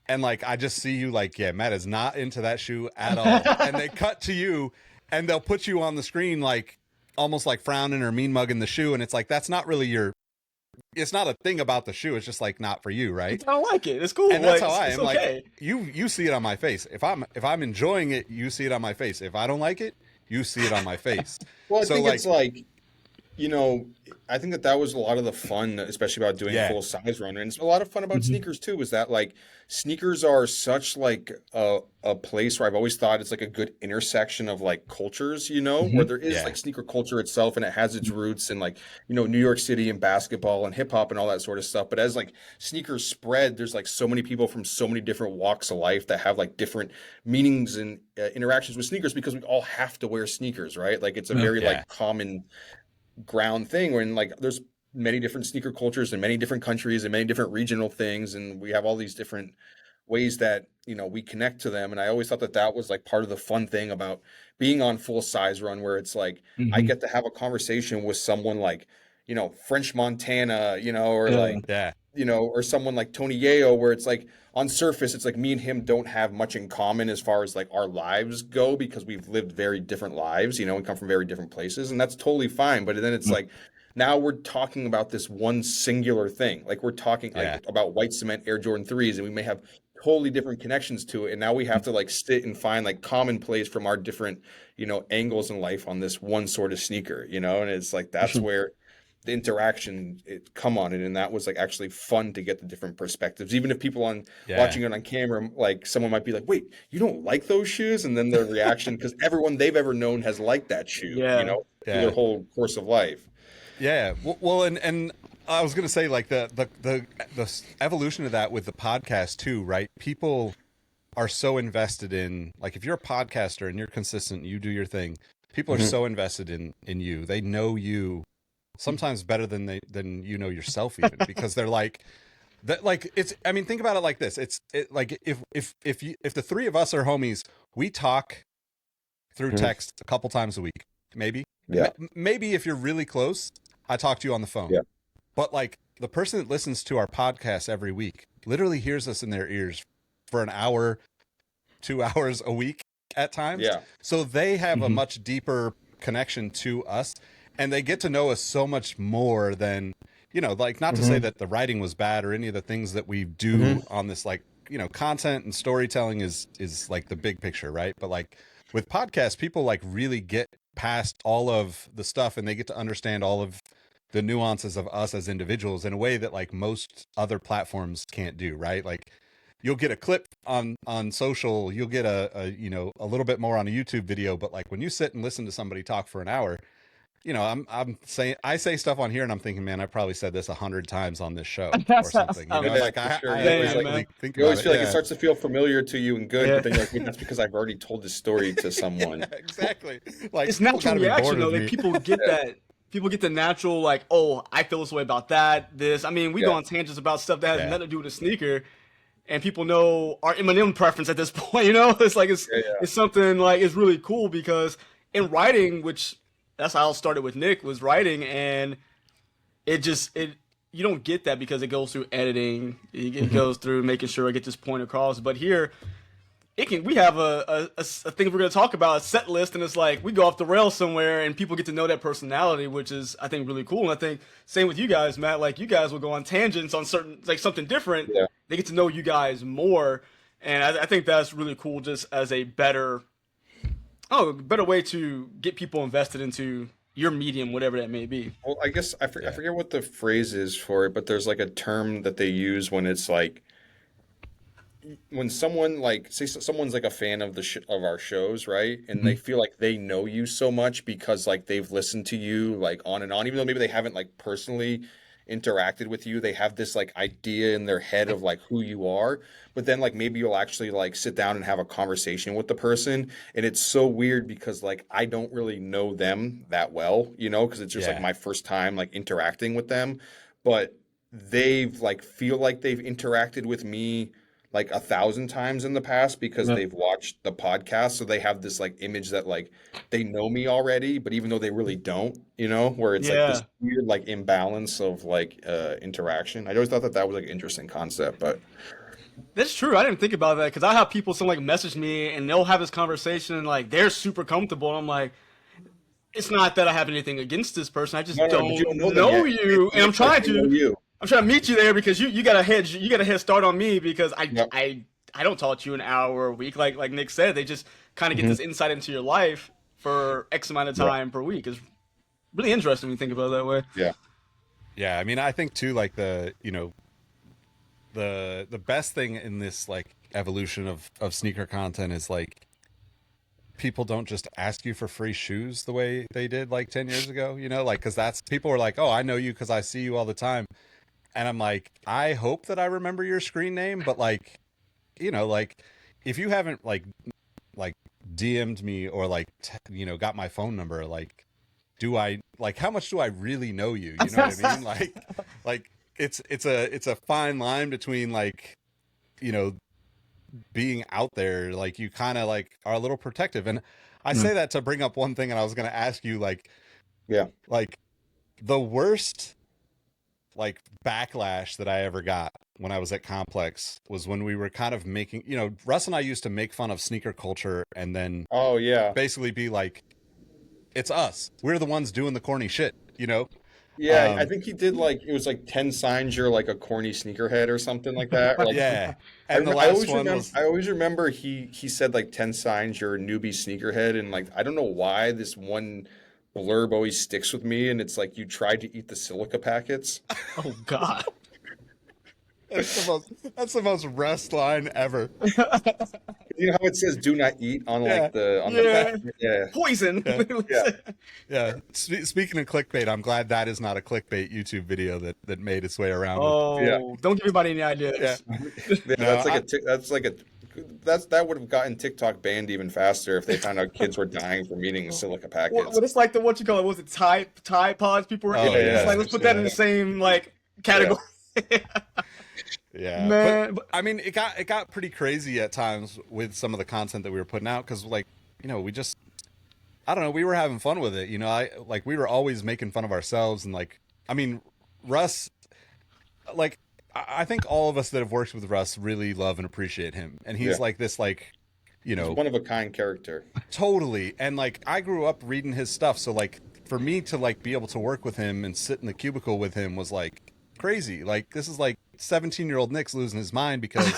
and like I just see you like, yeah, Matt is not into that shoe at all, and they cut to you and they'll put you on the screen like almost like frowning or mean mugging the shoe, and it's like that's not really it's not a thing about the shoe. It's just like not for you, right? I don't like it. It's cool. And that's how I am. Okay. Like you see it on my face. If I'm enjoying it, you see it on my face. If I don't like it, you see it on my face. Well, I think it's like, I think that was a lot of the fun, especially about doing full size run. And it's a lot of fun about sneakers too, is that like sneakers are such like a place where I've always thought it's like a good intersection of like cultures, where there is like sneaker culture itself and it has its roots in like, New York City and basketball and hip hop and all that sort of stuff. But as like sneakers spread, there's like so many people from so many different walks of life that have like different meanings and interactions with sneakers, because we all have to wear sneakers, right? Like it's a very like common ground thing when like there's many different sneaker cultures in many different countries and many different regional things, and we have all these different ways that we connect to them. And I always thought that was like part of the fun thing about being on Full Size Run, where it's like I get to have a conversation with someone like French Montana, or or someone like Tony Yayo, where it's like on surface it's like me and him don't have much in common as far as like our lives go, because we've lived very different lives, we come from very different places, and that's totally fine. But then it's like now we're talking about this one singular thing. Like we're talking like about white cement Air Jordan 3s, and we may have totally different connections to it, and now we have to like sit and find like commonplace from our different angles in life on this one sort of sneaker, and it's like that's where the interaction come on it. And that was like actually fun to get the different perspectives, even if people watching it on camera, like someone might be like, wait, you don't like those shoes? And then their reaction, because everyone they've ever known has liked that shoe, through their whole course of life. Yeah. Well, and I was going to say like the evolution of that with the podcast too, right? People are so invested in, like, if you're a podcaster and you're consistent, you do your thing, people are so invested in you. They know you sometimes better than you know yourself, even, because they're like that. Like it's, I mean, think about it like this. It's like if the three of us are homies, we talk through text a couple times a week, maybe. Yeah. Maybe if you're really close, I talk to you on the phone. Yeah. But like the person that listens to our podcast every week literally hears us in their ears for an hour, 2 hours a week at times. Yeah. So they have a much deeper connection to us, and they get to know us so much more than, like, not to say that the writing was bad or any of the things that we do on this, like, content and storytelling is like the big picture, right? But like with podcasts, people like really get past all of the stuff, and they get to understand all of the nuances of us as individuals in a way that like most other platforms can't do, right? Like you'll get a clip on social, you'll get a little bit more on a YouTube video, but like when you sit and listen to somebody talk for an hour, I'm saying, I say stuff on here and I'm thinking, man, I probably said this 100 times on this show or something. Like I always think you always feel like it it starts to feel familiar to you and good, but then you're like, that's because I've already told this story to someone. Yeah, exactly. Like it's natural reaction though. Like people get that. People get the natural, like, oh, I feel this way about that, this. I mean, we go on tangents about stuff that has nothing to do with a sneaker. and people know our Eminem preference at this point. You know, it's like Yeah, yeah. it's something like it's really cool because in writing, which that's how I started with Nick was writing, and it you don't get that because it goes through editing, it Mhm. goes through making sure I get this point across. But here we have a thing we're going to talk about, a set list, and it's like we go off the rails somewhere and people get to know that personality, which is I think really cool. And I think same with you guys, Matt, like you guys will go on tangents on certain like something different. Yeah. They get to know you guys more, and I think that's really cool just as a better way to get people invested into your medium, whatever that may be. Well, I guess I Yeah. forget what the phrase is for it, but there's like a term that they use when it's like when someone like say someone's like a fan of the of our shows, right? And they Mhm. feel like they know you so much because like they've listened to you like on and on, even though maybe they haven't like personally interacted with you. They have this like idea in their head of like who you are, but then like maybe you'll actually like sit down and have a conversation with the person, and it's so weird because like I don't really know them that well, you know, because it's just like Yeah. my first time like interacting with them, but they've like feel like they've interacted with me like 1,000 times in the past because Yeah. they've watched the podcast. So they have this like image that like they know me already, but even though they really don't, you know, where it's like this Yeah. weird like imbalance of like interaction. I always thought that that was like an interesting concept, but That's true. I didn't think about that because I have people some like message me and they'll have this conversation and like they're super comfortable. And I'm like, it's not that I have anything against this person. I just no, no, but you don't don't know them know yet. you, and It's like they know you. I'm trying to meet you there because you got a head start on me because Yep. I don't talk to you an hour a week like Nick said. They just kind of get Hmm. this insight into your life for X amount of Yeah. time per week. It's really interesting when you think about it that way. Yeah. Yeah, I mean, I think too, like the best thing in this like evolution of sneaker content is like people don't just ask you for free shoes the way they did like 10 years ago, you know, like because that's people were like, oh, I know you because I see you all the time, and I'm like, I hope that I remember your screen name, but like, you know, like if you haven't like DM'd me or like got my phone number, like do I like how much do I really know you? You know what I mean? Like it's a fine line between like you know being out there, like you kind of like are a little protective. And I Mm. say that to bring up one thing, and I was going to ask you Yeah. like the worst like backlash that I ever got when I was at Complex was when we were kind of making, Russ and I used to make fun of sneaker culture and then Oh yeah. basically be like, it's us. We're the ones doing the corny shit, you know? Yeah, I Um, think he did like it was like 10 signs you're like a corny sneakerhead or something like that. Or like yeah. And the I last always one remember was, he said like 10 signs you're a newbie sneakerhead, and like I don't know why this one blurb always sticks with me, and it's like you tried to eat the silica packets. Oh God. that's the most Russ line ever. You know how it says do not eat on Yeah. like the on the Yeah. packet? Yeah. Poison. Yeah. Yeah. Yeah. Speaking of clickbait, I'm glad that is not a clickbait YouTube video that made its way around. Yeah. Oh, don't give anybody any Yeah. ideas. Yeah, No, that would have gotten TikTok banned even faster if they found out kids were dying from eating silica packets. What it's like the what you call it? Was it Tide Pods? People were Oh, eating. It's yeah. like let's put that in the same like category. Yeah, Man, but I mean, it got pretty crazy at times with some of the content that we were putting out because, like, we just I don't know, we were having fun with it. We were always making fun of ourselves and like, I mean, Russ, like, I think all of us that have worked with Russ really love and appreciate him, and he's Yeah. like this, like, He's one of a kind character. totally. And like, I grew up reading his stuff, so like, for me to like be able to work with him and sit in the cubicle with him was like crazy. Like, this is like 17-year-old Nick's losing his mind because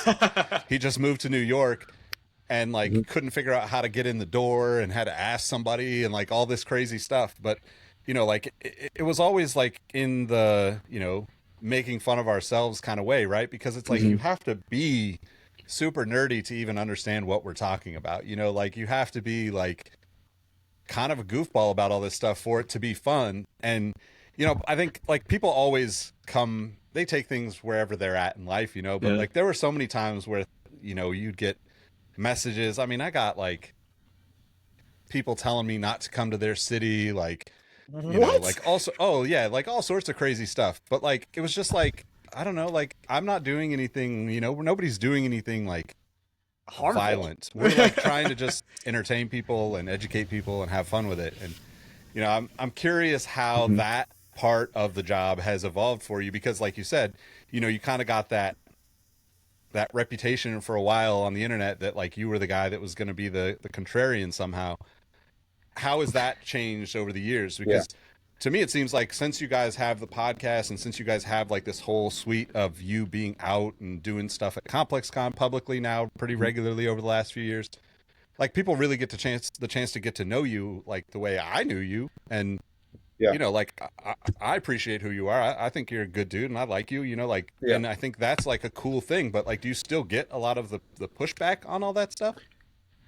he just moved to New York and like couldn't figure out how to get in the door and had to ask somebody and like all this crazy stuff. But like it was always like in the making fun of ourselves kind of way, right? Because it's like you have to be super nerdy to even understand what we're talking about. Like you have to be like kind of a goofball about all this stuff for it to be fun. And I think like people always they take things wherever they're at in life, but Yeah. like there were so many times where you'd get messages. I mean, I got like people telling me not to come to their city, like What? like also, oh yeah, like all sorts of crazy stuff. But like it was just like I don't know, like I'm not doing anything, nobody's doing anything like Harmful. violent. We're like trying to just entertain people and educate people and have fun with it. And I'm curious how that part of the job has evolved for you, because like you said, you kind of got that reputation for a while on the internet that like you were the guy that was going to be the contrarian somehow. How has that changed over the years? Because to me, it seems like since you guys have the podcast and since you guys have like this whole suite of you being out and doing stuff at ComplexCon publicly now pretty regularly over the last few years, like people really get the chance to get to know you like the way I knew you. And, like I appreciate who you are. I think you're a good dude and I like you, and I think that's like a cool thing. But like, do you still get a lot of the pushback on all that stuff?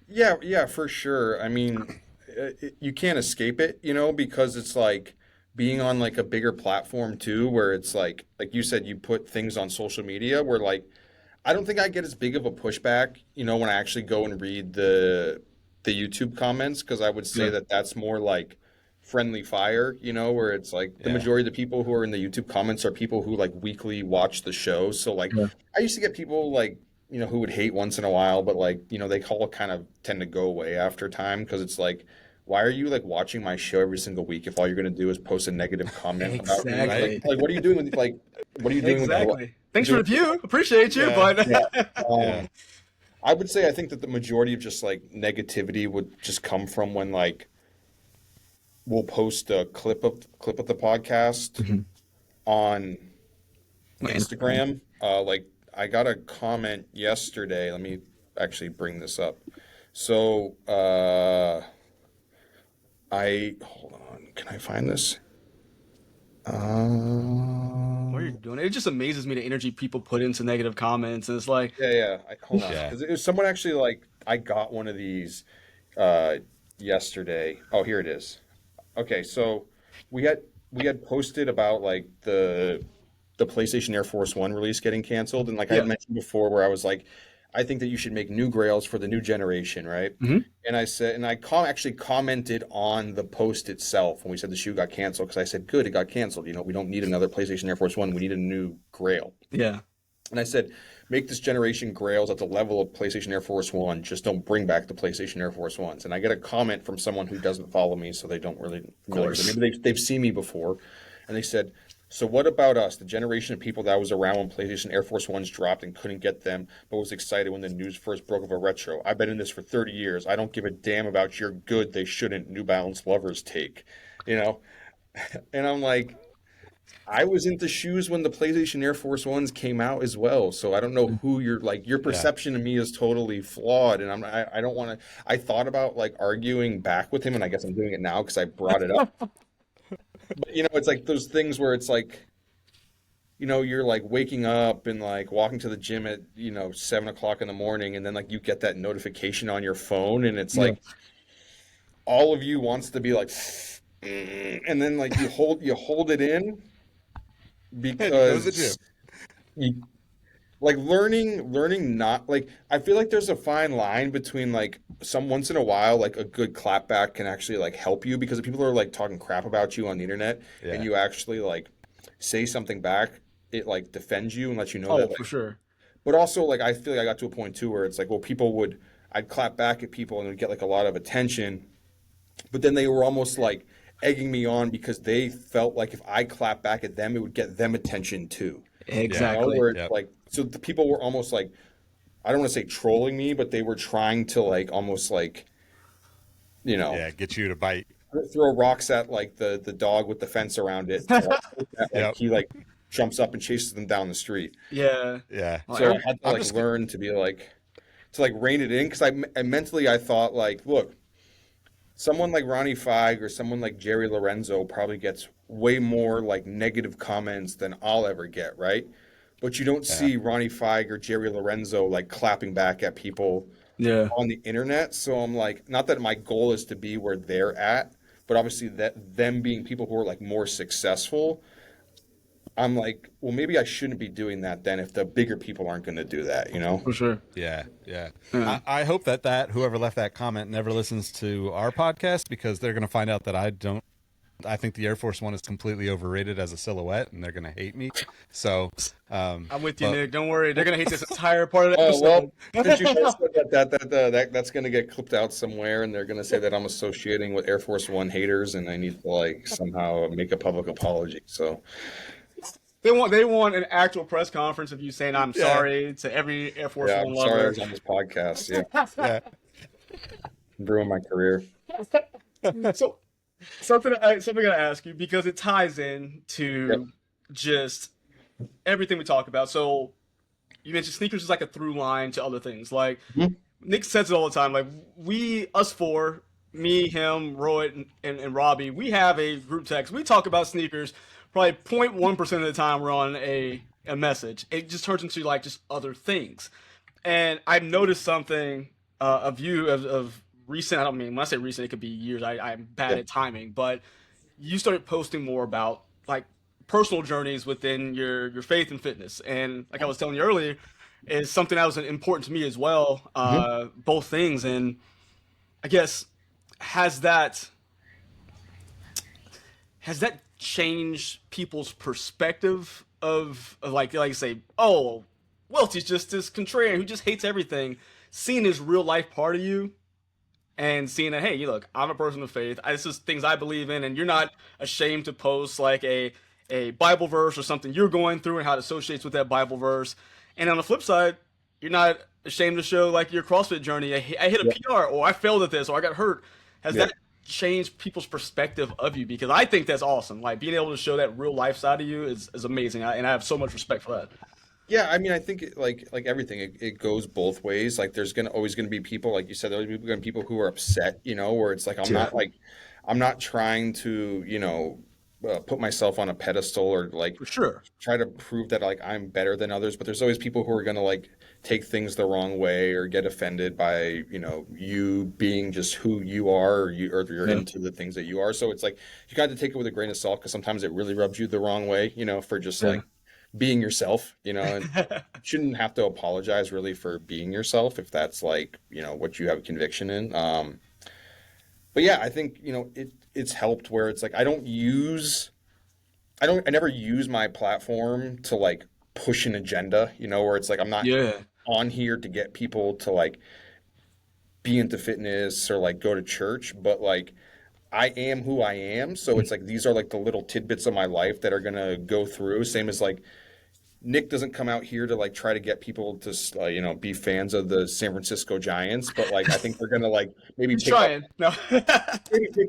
Yeah, for sure. I mean, you can't escape it, because it's like being on like a bigger platform too, where it's like you said, you put things on social media where like, I don't think I get as big of a pushback, when I actually go and read the YouTube comments, because I would say that that's more like friendly fire, where it's like the majority of the people who are in the YouTube comments are people who like weekly watch the show. So like I used to get people like, who would hate once in a while, but like, they all kind of tend to go away after time, because it's like, why are you like watching my show every single week if all you're going to do is post a negative comment about me? Like, what are you doing with what are you doing with Thanks for the view. Appreciate you, but I would say I think that the majority of just like negativity would just come from when like we'll post a clip of the podcast on Instagram. Like I got a comment yesterday. Let me actually bring this up. So hold on. Can I find this? what are you doing? It just amazes me the energy people put into negative comments, and it's like, Hold on. 'Cause it was someone actually like I got one of these yesterday. Oh, here it is. Okay, so we had posted about like the PlayStation Air Force One release getting canceled, and like I had mentioned before, where I was like, I think that you should make new Grails for the new generation, right? And I said, and I actually commented on the post itself when we said the shoe got canceled, because I said, good, it got canceled. We don't need another PlayStation Air Force One. We need a new Grail. yeah, And I said, make this generation Grails at the level of PlayStation Air Force One. Just don't bring back the PlayStation Air Force Ones. And I get a comment from someone who doesn't follow me, so they don't really know. Maybe they've seen me before. And they said, so what about us, the generation of people that was around when PlayStation Air Force Ones dropped and couldn't get them, but was excited when the news first broke of a retro? I've been in this for 30 years. I don't give a damn about your good, they shouldn't New Balance lovers take, And I'm like, I was into shoes when the PlayStation Air Force Ones came out as well. So I don't know who you're like, your perception of me is totally flawed. And I don't want to, I thought about like arguing back with him, and I guess I'm doing it now because I brought it up. But it's like those things where it's like, you're like waking up and like walking to the gym at, 7 o'clock in the morning. And then like you get that notification on your phone, and it's like all of you wants to be like, and then like you hold it in because you, like learning not like, I feel like there's a fine line between like once in a while, like a good clapback can actually like help you, because if people are like talking crap about you on the internet and you actually like say something back, it like defends you and lets you know that, like, for sure. But also like, I feel like I got to a point too where it's like, well, I'd clap back at people and it would get like a lot of attention, but then they were almost like egging me on because they felt like if I clap back at them, it would get them attention too. Exactly. Where it's like, so the people were almost like, I don't want to say trolling me, but they were trying to like almost like, get you to bite, throw rocks at like the dog with the fence around it. He like jumps up and chases them down the street. Yeah. So I had to like learn to be like, to like rein it in, because I mentally I thought like, look, someone like Ronnie Feig or someone like Jerry Lorenzo probably gets way more like negative comments than I'll ever get, right? But you don't see Ronnie Feig or Jerry Lorenzo like clapping back at people on the internet. So I'm like, not that my goal is to be where they're at, but obviously that them being people who are like more successful, I'm like, well, maybe I shouldn't be doing that then if the bigger people aren't going to do that, For sure. Yeah. I hope that whoever left that comment never listens to our podcast, because they're going to find out that I don't I think the Air Force One is completely overrated as a silhouette, and they're gonna hate me. So, I'm with you, but Nick. Don't worry. They're gonna hate this entire part of the Oh well, since you guys episode. said that's gonna get clipped out somewhere, and they're gonna say that I'm associating with Air Force One haters, and I need to like somehow make a public apology. So They want an actual press conference of you saying I'm yeah, sorry to every Air Force yeah, One I'm sorry I lover. was on this podcast. Yeah, yeah. ruined my career. So something I ask you because it ties in Yep. to just everything we talk about. So you mentioned sneakers is like a through line to other things. Like Mhm. Nick says it all the time. Like us four, me, him, Roy, and Robbie, we have a group text. We talk about sneakers probably 0.1% of the time we're on a message. It just turns into like just other things. And I've noticed something of you of recent. I don't mean when I say recent, it could be years. I'm bad Yeah. at timing, but you started posting more about like personal journeys within your faith and fitness. And like I was telling you earlier, is something that was important to me as well. Mhm. Both things, and I guess has that has that changed people's perspective of like say, oh, Welty's just this contrarian who just hates everything. Seeing his real life part of you and seeing that, hey, you look, I'm a person of faith. This is things I believe in, and you're not ashamed to post like a Bible verse or something you're going through and how it associates with that Bible verse. And on the flip side, you're not ashamed to show like your CrossFit journey. I hit a Yeah. PR, or I failed at this, or I got hurt. Has Yeah. that changed people's perspective of you? Because I think that's awesome. Like being able to show that real life side of you is amazing, and I have so much respect for that. Yeah, I mean, I think like everything, it goes both ways. Like, there's gonna always gonna be people, like you said, there's gonna be people who are upset, where it's like Yeah. I'm not trying to, put myself on a pedestal or like For sure. try to prove that like I'm better than others. But there's always people who are gonna like take things the wrong way or get offended by, you being just who you are, or you're Yeah. into the things that you are. So it's like you got to take it with a grain of salt because sometimes it really rubs you the wrong way, for just Yeah. like being yourself, and shouldn't have to apologize really for being yourself if that's like, what you have a conviction in. But yeah, I think, it's helped where it's like I never use my platform to like push an agenda, where it's like I'm not Yeah. on here to get people to like be into fitness or like go to church, but like I am who I am. So it's like these are like the little tidbits of my life that are gonna go through. Same as like Nick doesn't come out here to like try to get people to be fans of the San Francisco Giants, but like I think they're gonna like maybe He's trying. No. pick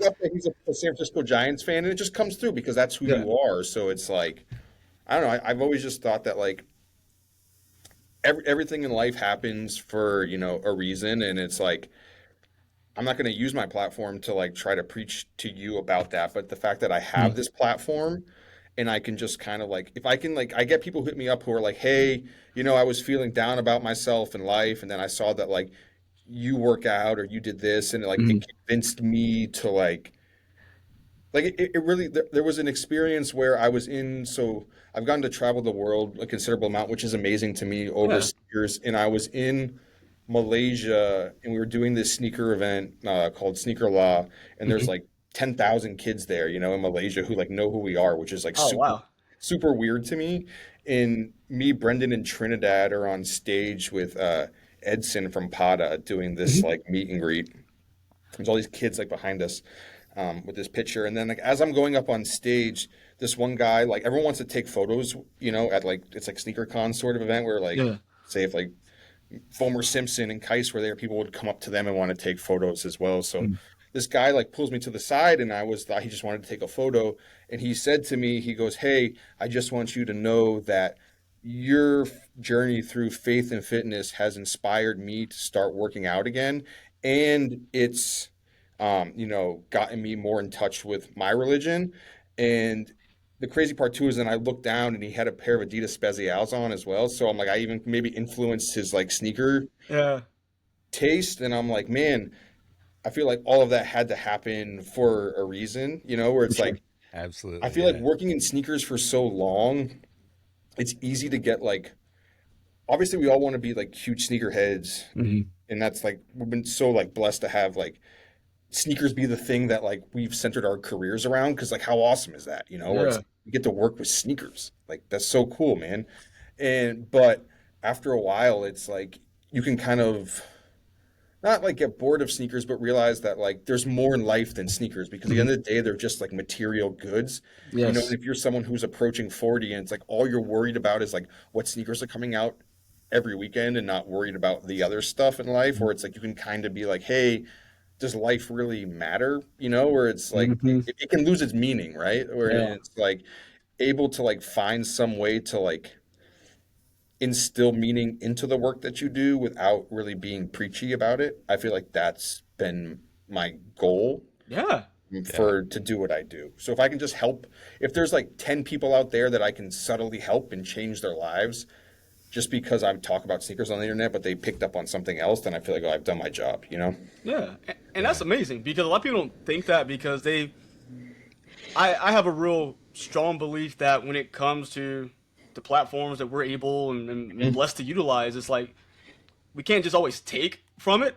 up that he's a San Francisco Giants fan, and it just comes through because that's who Yeah. you are. So it's like I don't know. I've always just thought that like everything in life happens for a reason, and it's like I'm not going to use my platform to like try to preach to you about that, but the fact that I have this platform and I can just kind of like if I can like I get people who hit me up who are like, "Hey, I was feeling down about myself and life, and then I saw that like you work out or you did this, and like Mhm. it convinced me to like it really there was an experience where I was in so I've gotten to travel the world a considerable amount, which is amazing to me over Yeah. years, and I was in Malaysia, and we were doing this sneaker event called Sneaker Law, and there's Mhm. like 10,000 kids there, in Malaysia who like know who we are, which is like Oh wow. super weird to me. And me, Brendan, and Trinidad are on stage with Edson from Pada doing this Mhm. like meet and greet. There's all these kids like behind us with this picture, and then like as I'm going up on stage, this one guy like everyone wants to take photos, at like it's like sneaker con sort of event where like Yeah. say if like Fomer Simpson and Kais were there, people would come up to them and want to take photos as well. So Mm. this guy like pulls me to the side, and I was thought he just wanted to take a photo, and he said to me, he goes, "Hey, I just want you to know that your journey through faith and fitness has inspired me to start working out again, and it's gotten me more in touch with my religion." And the crazy part too is then I looked down and he had a pair of Adidas Spezials on as well. So I'm like, I even maybe influenced his like sneaker Yeah. taste. And I'm like, man, I feel like all of that had to happen for a reason, where For it's sure. like, I Absolutely, feel like yeah. working in sneakers for so long, it's easy to get like, obviously we all want to be like huge sneakerheads. Mhm. And that's like, we've been so like blessed to have like sneakers be the thing that like we've centered our careers around because like how awesome is that, where it's Yeah. like, you get to work with sneakers. Like that's so cool, man. And but after a while it's like you can kind of not like get bored of sneakers, but realize that like there's more in life than sneakers because at the Mhm. end of the day, they're just like material goods. And Yes. if you're someone who's approaching 40 and it's like all you're worried about is like what sneakers are coming out every weekend and not worried about the other stuff in life, or it's like you can kind of be like, hey, does life really matter? Where it's like Hmm. it can lose its meaning, right? Where Yeah. it's like able to like find some way to like instill meaning into the work that you do without really being preachy about it. I feel like that's been my goal Yeah. Yeah. for to do what I do. So if I can just help, if there's like 10 people out there that I can subtly help and change their lives just because I talk about sneakers on the internet, but they picked up on something else, then I feel like, oh, I've done my job, Yeah. And Yeah. that's amazing because a lot of people don't think that because I have a real strong belief that when it comes to the platforms that we're able and Mhm. blessed to utilize, it's like we can't just always take from it.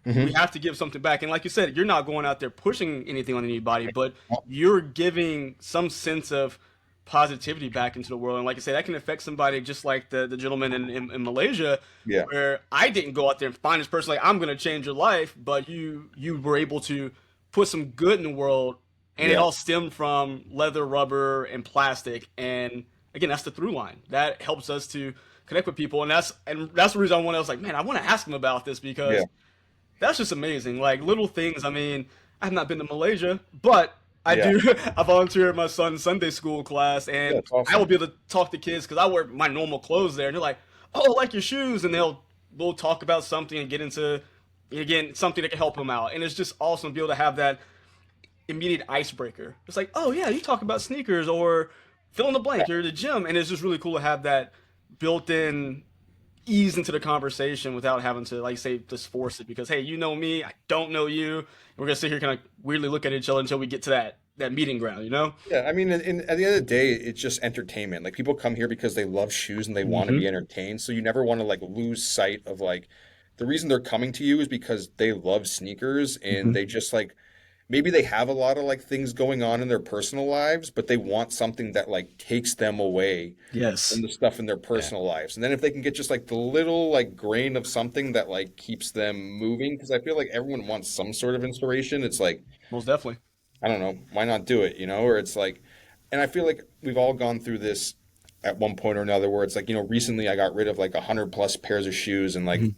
We Mhm. have to give something back. And like you said, you're not going out there pushing anything on anybody, but you're giving some sense of positivity back into the world. And like I said, that can affect somebody just like the gentleman in Malaysia, Yeah. where I didn't go out there and find this person like I'm gonna change your life, but you were able to put some good in the world, and it Yeah. all stemmed from leather, rubber, and plastic. And again, that's the through line that helps us to connect with people, and that's the reason I was like, man, I want to ask him about this Yeah. because that's just amazing. Like little things. I mean, I have not been to Malaysia, but I Yeah. do. I volunteer at my son's Sunday school class, Yeah. and It's I will awesome. be able to talk to kids because I wear my normal clothes there, and they're like, "Oh, I like your shoes," and we'll talk about something and get into again something that can help them out, and it's just awesome to be able to have that immediate icebreaker. It's like, "Oh yeah, you talk about sneakers or fill in the blank, you're at the gym," and it's just really cool to have that built-in ease into the conversation without having to like say just force it because hey, you know me, I don't know you, and we're gonna sit here kind of weirdly look at each other until we get to that meeting ground, you know? Yeah, I mean, at the end of the day, it's just entertainment. Like people come here because they love shoes and they want to Hmm. be entertained. So you never want to like lose sight of like the reason they're coming to you is because they love sneakers and Hmm. they just like maybe they have a lot of like things going on in their personal lives, but they want something that like takes them away from Yes, the stuff in their Yeah. personal lives. And then if they can get just like the little like grain of something that like keeps them moving, because I feel like everyone wants some sort of inspiration. It's like most definitely. I don't know, why not do it, Or it's like, and I feel like we've all gone through this at one point or another where it's like, recently I got rid of like 100 plus pairs of shoes and like, Mhm.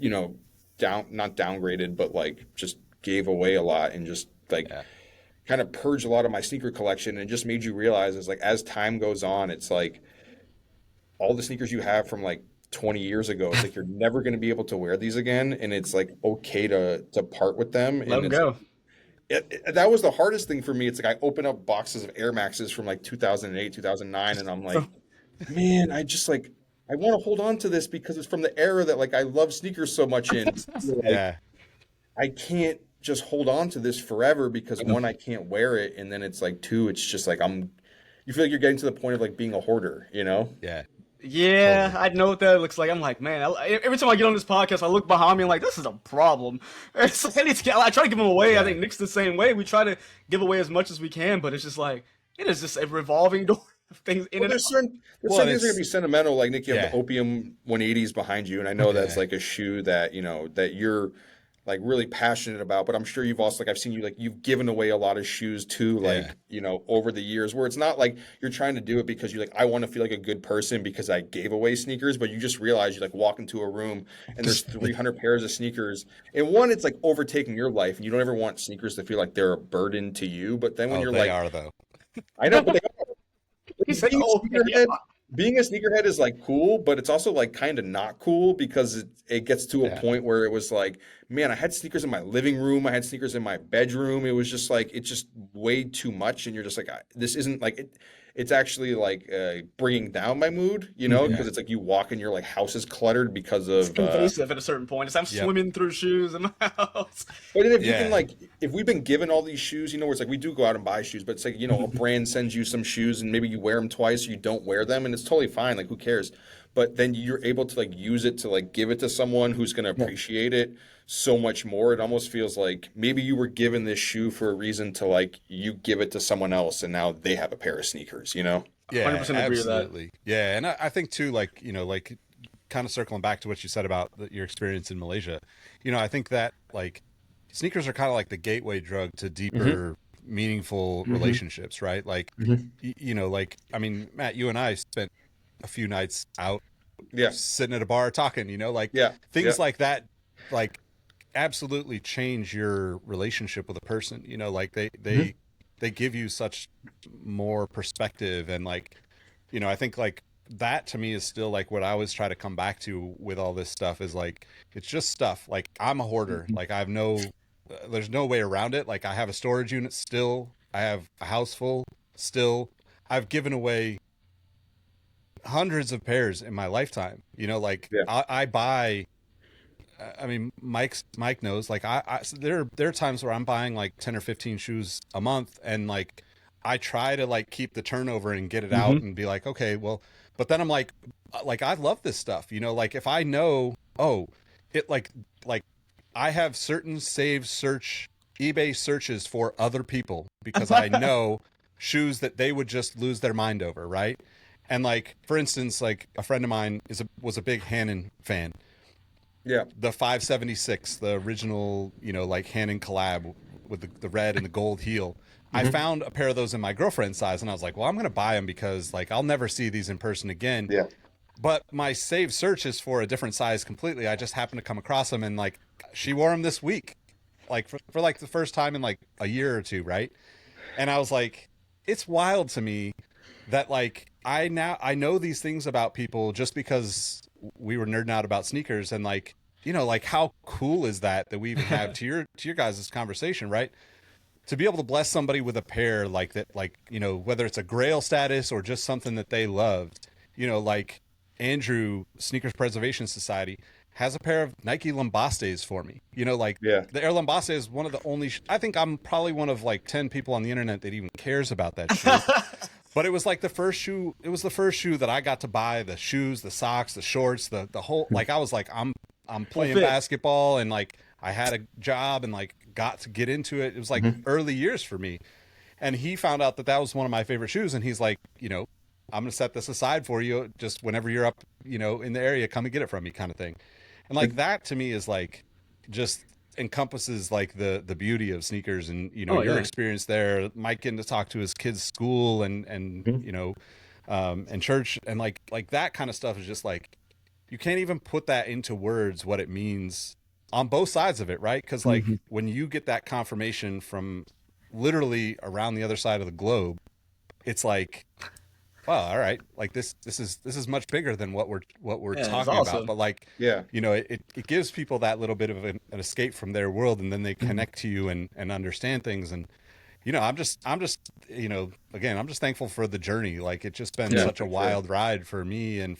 you know, not downgraded, but like just gave away a lot and just like Yeah. kind of purged a lot of my sneaker collection and it just made you realize is like as time goes on, it's like all the sneakers you have from like 20 years ago, it's like you're never going to be able to wear these again. And it's like okay to part with them. Let And them it's go. that was the hardest thing for me. It's like I open up boxes of Air Maxes from like 2008, 2009, and I'm like, man, I just like I want to hold on to this because it's from the era that like I love sneakers so much in. Like Yeah. I can't just hold on to this forever because one, I can't wear it, and then it's like two, it's just like you feel like you're getting to the point of like being a hoarder. Yeah. Yeah, Totally. I know what that looks like. I'm like, man, every time I get on this podcast, I look behind me and like, this is a problem. It's like, I try to give them away. I Yeah. think Nick's the same way. We try to give away as much as we can, but it's just like, it is just a revolving door of things in Well, and there's out. there's Well, certain things that are gonna it's be sentimental. Like Nick, you have the yeah. Opium 180s behind you, and I know that's Yeah. like a shoe that that you're like really passionate about. But I'm sure you've also like I've seen you like you've given away a lot of shoes too, Yeah. like over the years, where it's not like you're trying to do it because you're like I want to feel like a good person because I gave away sneakers, but you just realize you like walk into a room and there's 300 pairs of sneakers, and one it's like overtaking your life, and you don't ever want sneakers to feel like they're a burden to you. But then when Oh, you're they like, are though. I know, but they He said, being oh, a yeah. sneakerhead, being a sneakerhead is like cool, but it's also like kind of not cool because it gets to a Yeah. point where it was like, man, I had sneakers in my living room, I had sneakers in my bedroom. It was just like it's just way too much, and you're just like, this isn't like it. It's actually like bringing down my mood, Mhm. because Yeah. it's like you walk and your like house is cluttered because It's of invasive at a certain point. It's I'm Yep. swimming through shoes in my house. But then if you can Yeah. like, if we've been given all these shoes, where it's like we do go out and buy shoes, but it's like, a brand sends you some shoes and maybe you wear them twice or you don't wear them and it's totally fine. Like, who cares? but then you're able to like use it to like give it to someone who's going to Yeah. appreciate it so much more. It almost feels like maybe you were given this shoe for a reason to like you give it to someone else and now they have a pair of sneakers, you know? Yeah, 100% agree with that. absolutely. Yeah, and I think too, like like kind of circling back to what you said about your experience in Malaysia. I think that like sneakers are kind of like the gateway drug to deeper, meaningful relationships, right? Like, like I mean, Matt, you and I spent a few nights out Yeah. sitting at a bar talking. Like Yeah. things Yeah. like that, like absolutely change your relationship with a person. Like they give you such more perspective and like, I think like that to me is still like what I always try to come back to with all this stuff is like it's just stuff. Like I'm a hoarder. Like I have there's no way around it. Like I have a storage unit still. I have a house full still. I've given away hundreds of pairs in my lifetime. Like Yeah. I buy. I mean, Mike knows. Like so there are times where I'm buying like 10 or 15 shoes a month, and like I try to like keep the turnover and get it out and be like, okay, well, but then I'm like I love this stuff. Like if I know, oh, it like I have certain saved eBay searches for other people because I know shoes that they would just lose their mind over, right? And like for instance, like a friend of mine was a big Hannon fan. Yeah. The 576, the original, like Hannon collab with the red and the gold heel. I found a pair of those in my girlfriend's size, and I was like, well, I'm going to buy them because like I'll never see these in person again. Yeah. But my saved search is for a different size completely. I just happened to come across them, and like she wore them this week, like for like the first time in like a year or two, right? And I was like, it's wild to me that like I know these things about people just because we were nerding out about sneakers, and like like how cool is that we even have to your guys' conversation, right? To be able to bless somebody with a pair like that, like whether it's a grail status or just something that they loved, like Andrew Sneakers Preservation Society has a pair of Nike Lambastes for me. Like Yeah. the Air Lambaste is one of the only I think I'm probably one of like 10 people on the internet that even cares about that shoe. But it was like the first shoe. It was the first shoe that I got to buy. The shoes, the socks, the shorts, the whole. Like I was like, I'm playing fit. basketball, and like I had a job, and like got to get into it. It was like early years for me. And he found out that was one of my favorite shoes, and he's like, I'm gonna set this aside for you. Just whenever you're up, in the area, come and get it from me, kind of thing. And like that to me is like, just encompasses like the beauty of sneakers and Oh, your yeah. experience there, Mike getting to talk to his kids' school and and church, and like that kind of stuff is just like you can't even put that into words what it means on both sides of it, right? Because like when you get that confirmation from literally around the other side of the globe, it's like, wow, all right, like this is much bigger than what we're Yeah, it's talking awesome. about. But like, Yeah. it gives people that little bit of an escape from their world, and then they connect to you and understand things. And I'm just again, I'm just thankful for the journey. Like it's just been Yeah, such a for sure. wild ride for me, and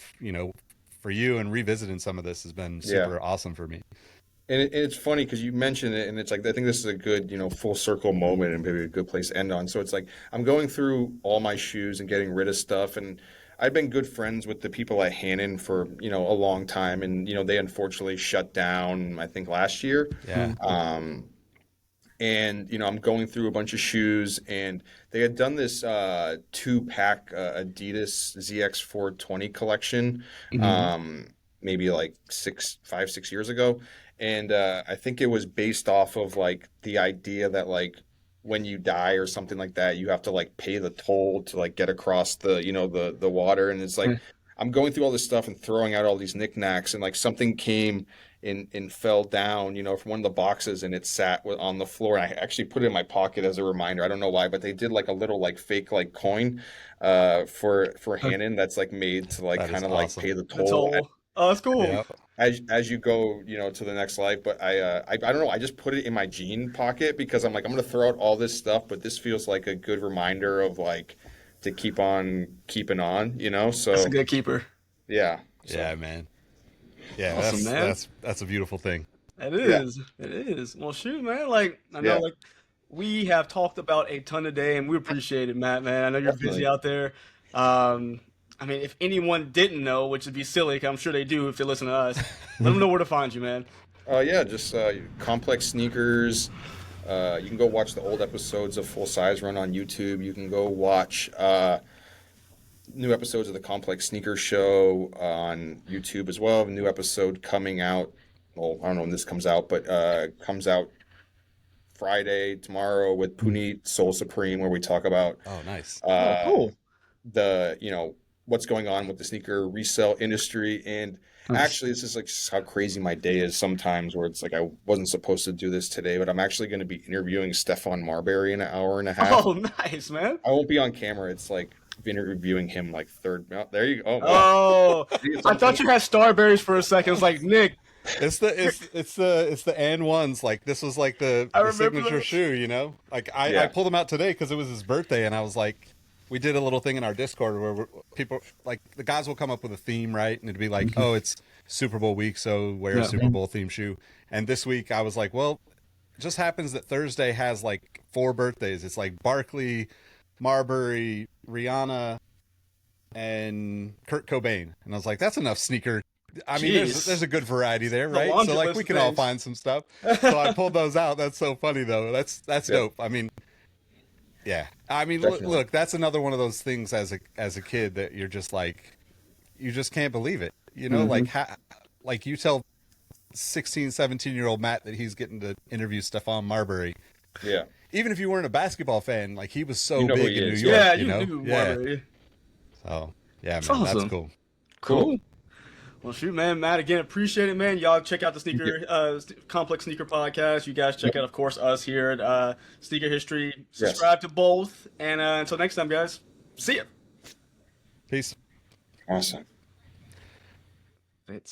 for you, and revisiting some of this has been super awesome for me. And it's funny because you mentioned it, and it's like I think this is a good, full circle moment, and maybe a good place to end on. So it's like I'm going through all my shoes and getting rid of stuff, and I've been good friends with the people at Hannon for a long time, and they unfortunately shut down, I think last year. Yeah. And I'm going through a bunch of shoes, and they had done this 2-pack Adidas ZX420 collection, maybe like 5-6 years ago. And I think it was based off of like the idea that like when you die or something like that, you have to like pay the toll to like get across the the water. And it's like I'm going through all this stuff and throwing out all these knickknacks, and like something came and fell down, from one of the boxes, and it sat on the floor. And I actually put it in my pocket as a reminder. I don't know why, but they did like a little like fake like coin for Hannon that's like made to like That is kind of like awesome. pay the The toll toll. Oh, that's cool. Yeah. as you go, to the next life. But I don't know. I just put it in my jean pocket because I'm like I'm gonna throw out all this stuff, but this feels like a good reminder of like to keep on keeping on. So That's a good keeper. yeah. So, Yeah, man. Yeah, Awesome, man. that's a beautiful thing. It is. It is. Well, shoot, man. Like I know, Yeah. like we have talked about a ton today, and we appreciate it, Matt. Man, I know you're busy Definitely. out there. Um, I mean, if anyone didn't know, which would be silly, 'cause I'm sure they do if they listen to us, let them know where to find you, man. Yeah, just Complex Sneakers. You can go watch the old episodes of Full Size Run on YouTube. You can go watch new episodes of the Complex Sneakers Show on YouTube as well. A new episode coming out. Well, I don't know when this comes out, but comes out Friday tomorrow with Puneet Soul Supreme, where we talk about Oh, nice. Oh, cool. the what's going on with the sneaker resale industry. And Nice. actually, this is like just how crazy my day is sometimes, where it's like I wasn't supposed to do this today, but I'm actually going to be interviewing Stefan Marbury in an hour and a half. Oh, nice, man. I won't be on camera. It's like interviewing him like third. Oh, there you go. Oh, I thought you had Starberries for a second. I was like, Nick. It's the and ones. Like this was like the I remember signature those. shoe, you know. Like I Yeah. pulled him out today because it was his birthday, and I was like, we did a little thing in our Discord where people like the guys will come up with a theme, right? And it'd be like, oh, it's Super Bowl week, so wear Yeah. a Super Bowl themed shoe. And this week I was like, well, it just happens that Thursday has like 4 birthdays. It's like Barkley, Marbury, Rihanna, and Kurt Cobain. And I was like, that's enough sneaker. I mean, Jeez. there's a good variety there, a right? laundry So like list we of can all things. find some stuff. So I pulled those out. That's so funny though. That's Yeah. dope. I mean, yeah. I mean, Definitely. look, that's another one of those things as a kid that you're just like, you just can't believe it. You know, like you tell 16, 17-year-old Matt that he's getting to interview Stephon Marbury. Yeah. Even if you weren't a basketball fan, like he was so You know who big he in New is. York. Yeah, you you know? knew Yeah. Marbury. So yeah, man, awesome. that's cool. Cool. Well, shoot, man, Matt, again, appreciate it, man. Y'all check out the Complex Sneaker Podcast. You guys check out, of course, us here at Sneaker History. Subscribe to both. And until next time, guys, see ya. Peace. Awesome. It's